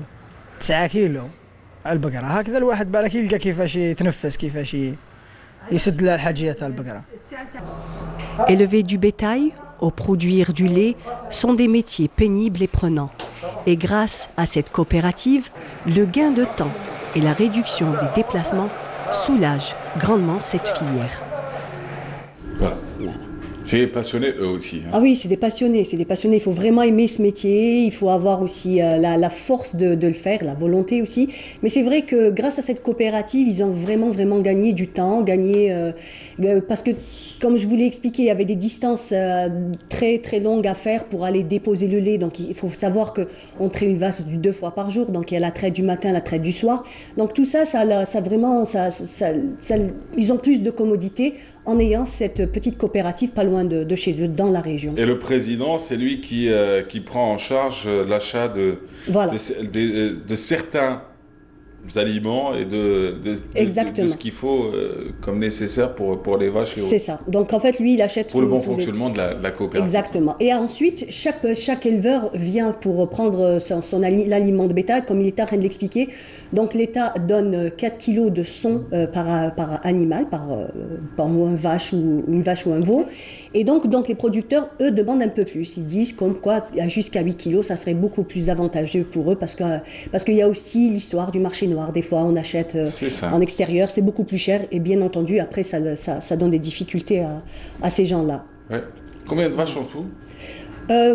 9 كيلو على البقره. هكذا الواحد بالك يلقى كيفاش يتنفس، كيفاش يسد لها الحاجيات تاع البقره. Élever du bétail ou produire du lait sont des métiers pénibles et prenants. Et grâce à cette coopérative, le gain de temps et la réduction des déplacements soulagent grandement cette filière. Voilà. C'est des passionnés eux aussi. Hein. Ah oui, c'est des passionnés, c'est des passionnés. Il faut vraiment aimer ce métier, il faut avoir aussi la force de le faire, la volonté aussi. Mais c'est vrai que grâce à cette coopérative, ils ont vraiment gagné du temps, parce que comme je vous l'ai expliqué, il y avait des distances très longues à faire pour aller déposer le lait. Donc il faut savoir qu'on traite une vache 2 fois par jour. Donc il y a la traite du matin, la traite du soir. Donc tout ça, ils ont plus de commodité en ayant cette petite coopérative pas loin de chez eux, dans la région. Et le président, c'est lui qui prend en charge l'achat de certains aliments et de ce qu'il faut comme nécessaire pour les vaches et C'est ça. Donc en fait, lui, il achète pour le bon fonctionnement de la coopérative. Exactement. Et ensuite, chaque éleveur vient pour prendre l'aliment de bétail, comme il est en train de l'expliquer. Donc l'État donne 4 kilos de son par animal, par une vache ou un veau. Et donc les producteurs, eux, demandent un peu plus. Ils disent comme quoi jusqu'à 8 kilos, ça serait beaucoup plus avantageux pour eux parce qu'il y a aussi l'histoire du marché noir. Des fois, on achète en extérieur, c'est beaucoup plus cher. Et bien entendu, après, ça donne des difficultés à ces gens-là. Ouais. Combien de vaches en tout ?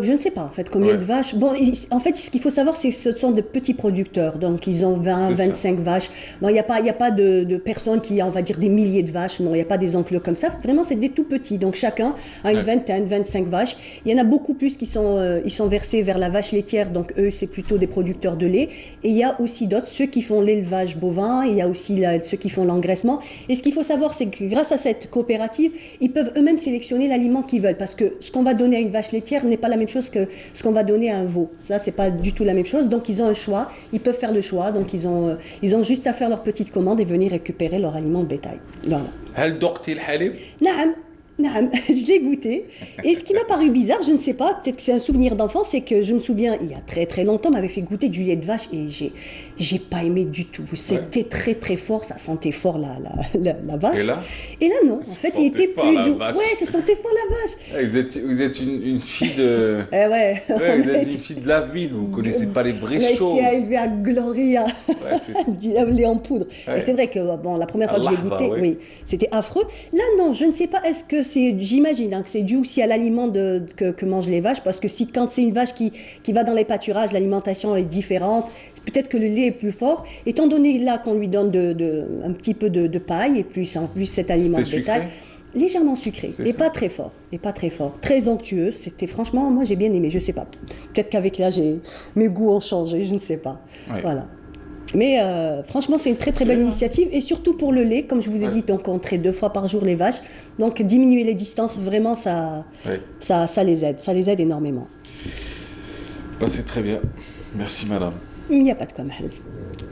Je ne sais pas en fait combien de vaches. Bon, en fait, ce qu'il faut savoir, c'est que ce sont de petits producteurs. Donc, ils ont 20, 25 vaches. Bon, il n'y a pas de personnes qui ont, on va dire, des milliers de vaches. Non, il n'y a pas des enclos comme ça. Vraiment, c'est des tout petits. Donc, chacun a une vingtaine, 25 vaches. Il y en a beaucoup plus qui sont versés vers la vache laitière. Donc, eux, c'est plutôt des producteurs de lait. Et il y a aussi d'autres, ceux qui font l'élevage bovin. Il y a aussi ceux qui font l'engraissement. Et ce qu'il faut savoir, c'est que grâce à cette coopérative, ils peuvent eux-mêmes sélectionner l'aliment qu'ils veulent. Parce que ce qu'on va donner à une vache laitière n'est pas la même chose que ce qu'on va donner à un veau. Ça, c'est pas du tout la même chose. Donc, ils ont un choix. Ils peuvent faire le choix. Donc, ils ont juste à faire leur petite commande et venir récupérer leur aliment de bétail. Voilà. هل ذقتي الحليب؟ نعم. Je l'ai goûté. Et ce qui m'a paru bizarre, je ne sais pas, peut-être que c'est un souvenir d'enfance, c'est que je me souviens, il y a très longtemps, on m'avait fait goûter du lait de vache et j'ai pas aimé du tout. C'était très fort, ça sentait fort la vache. Et là non, en fait, il était plus doux. Ouais, ça sentait fort la vache. Vous êtes une fille de... vous êtes une fille de la ville, vous connaissez pas les vraies choses. On a été élevé à Gloria, du lait en poudre. Et c'est vrai que bon, la première fois que je l'ai goûté, oui, c'était affreux. Là non, je ne sais pas, est-ce que j'imagine que c'est dû aussi à l'aliment que mangent les vaches, parce que quand c'est une vache qui va dans les pâturages, l'alimentation est différente, peut-être que le lait est plus fort, étant donné là qu'on lui donne un petit peu de paille et plus en plus cet aliment de bétail, légèrement sucré, et pas très fort, très onctueux. C'était franchement, moi j'ai bien aimé, je sais pas, peut-être qu'avec l'âge mes goûts ont changé, je ne sais pas. Voilà. Mais franchement, c'est une très belle initiative, et surtout pour le lait, comme je vous ai dit, donc on traite 2 fois par jour les vaches, donc diminuer les distances, vraiment ça les aide énormément. Bah, c'est très bien. Merci madame. Il n'y a pas de quoi, Mahrez.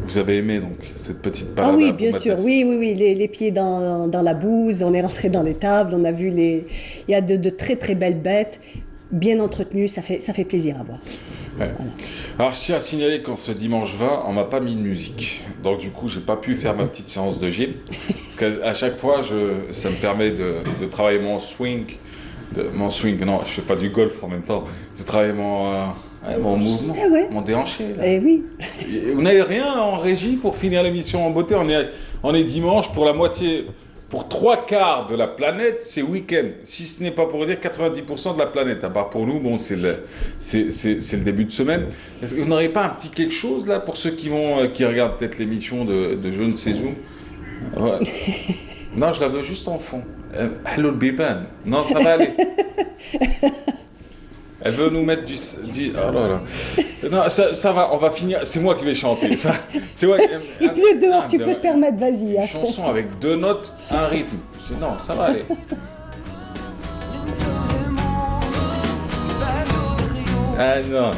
Vous avez aimé donc cette petite balade? Ah oui, bien sûr, oui, les pieds dans la bouse, on est rentré dans les tables, on a vu il y a de très très belles bêtes, bien entretenues, ça fait plaisir à voir. Ouais. Voilà. Alors je tiens à signaler qu'en ce dimanche 20, on m'a pas mis de musique. Donc du coup, j'ai pas pu faire ma petite séance de gym. Parce qu'à chaque fois, ça me permet de travailler mon swing. Non, je fais pas du golf en même temps. De travailler mon mouvement, mon déhanché. Là. Eh oui. Vous n'avez rien en régie pour finir l'émission en beauté. On est dimanche pour la moitié. Pour 3/4 de la planète, c'est week-end. Si ce n'est pas pour dire 90% de la planète. À part pour nous, bon, c'est le début de semaine. Est-ce que vous n'aurez pas un petit quelque chose là pour ceux qui regardent peut-être l'émission de je ne sais où? Ouais. Non, je la veux juste en fond. Hello le biban. Non, ça va aller. Elle veut nous mettre du oh là là. Non, ça va, on va finir. C'est moi qui vais chanter. Ça, c'est moi. Il pleut dehors, tu peux te permettre, vas-y. Une chanson avec 2 notes, un rythme. Non, ça va aller. Ah non,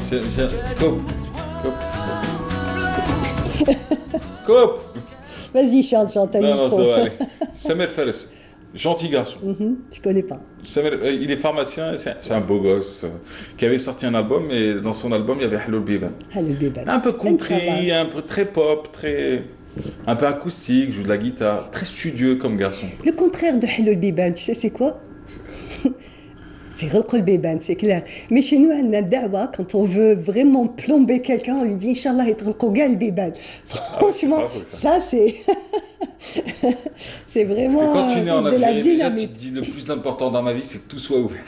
coupe. Vas-y, chante. Non, ça va aller. Samer Fares. Gentil garçon. Je connais pas. Il est pharmacien, c'est un beau gosse qui avait sorti un album et dans son album il y avait Hello Biban. Un peu country, un peu très pop, un peu acoustique, joue de la guitare, très studieux comme garçon. Le contraire de Hello Biban, tu sais c'est quoi? C'est Raqul Biban, c'est clair. Mais chez nous, on a dawa, quand on veut vraiment plomber quelqu'un, on lui dit Inch'Allah, Raqul Biban. Franchement, ça c'est. C'est vraiment. Parce que quand tu nais en Algérie, déjà, tu dynamite. te dis le plus important dans ma vie, c'est que tout soit ouvert.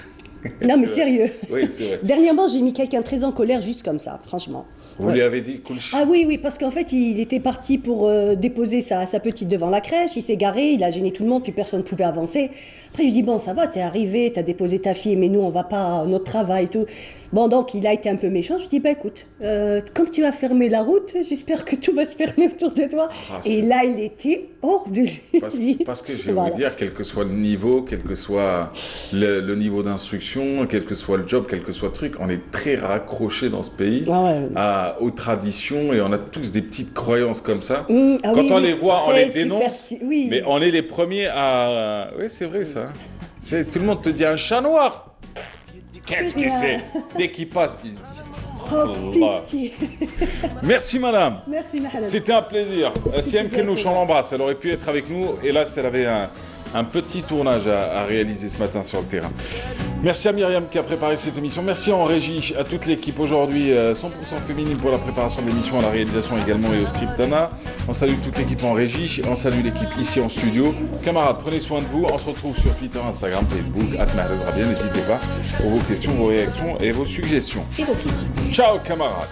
Non, mais sérieux. Oui, c'est vrai. Dernièrement, j'ai mis quelqu'un très en colère juste comme ça, franchement. Vous lui avez dit cool. Ah oui, parce qu'en fait, il était parti pour déposer sa petite devant la crèche, il s'est garé, il a gêné tout le monde, puis personne ne pouvait avancer. Après, je lui dis, bon, ça va, t'es arrivé, t'as déposé ta fille, mais nous, on va pas à notre travail et tout. Bon, donc, il a été un peu méchant. Je lui dis, bah écoute, comme tu vas fermer la route, j'espère que tout va se fermer autour de toi. Et là, il était hors de lui. Parce que je vais vous dire, quel que soit le niveau, quel que soit le niveau d'instruction, quel que soit le job, quel que soit le truc, on est très raccroché dans ce pays aux traditions et on a tous des petites croyances comme ça. Quand on les voit, on les dénonce, mais on est les premiers à... Oui, c'est vrai ça. Tout le monde te dit un chat noir. Qu'est-ce que c'est? Dès qu'il passe, il se dit... Merci madame. Merci madame. C'était un plaisir. Siem Kenouch, on l'embrasse. Elle aurait pu être avec nous. Hélas, elle avait un petit tournage à réaliser ce matin sur le terrain. Merci à Myriam qui a préparé cette émission. Merci en régie à toute l'équipe aujourd'hui, 100% féminine pour la préparation de l'émission, à la réalisation également et au script Anna. On salue toute l'équipe en régie. On salue l'équipe ici en studio. Camarades, prenez soin de vous. On se retrouve sur Twitter, Instagram, Facebook, @MahrezRabia. N'hésitez pas pour vos questions, vos réactions et vos suggestions. Et vos critiques. Ciao camarades.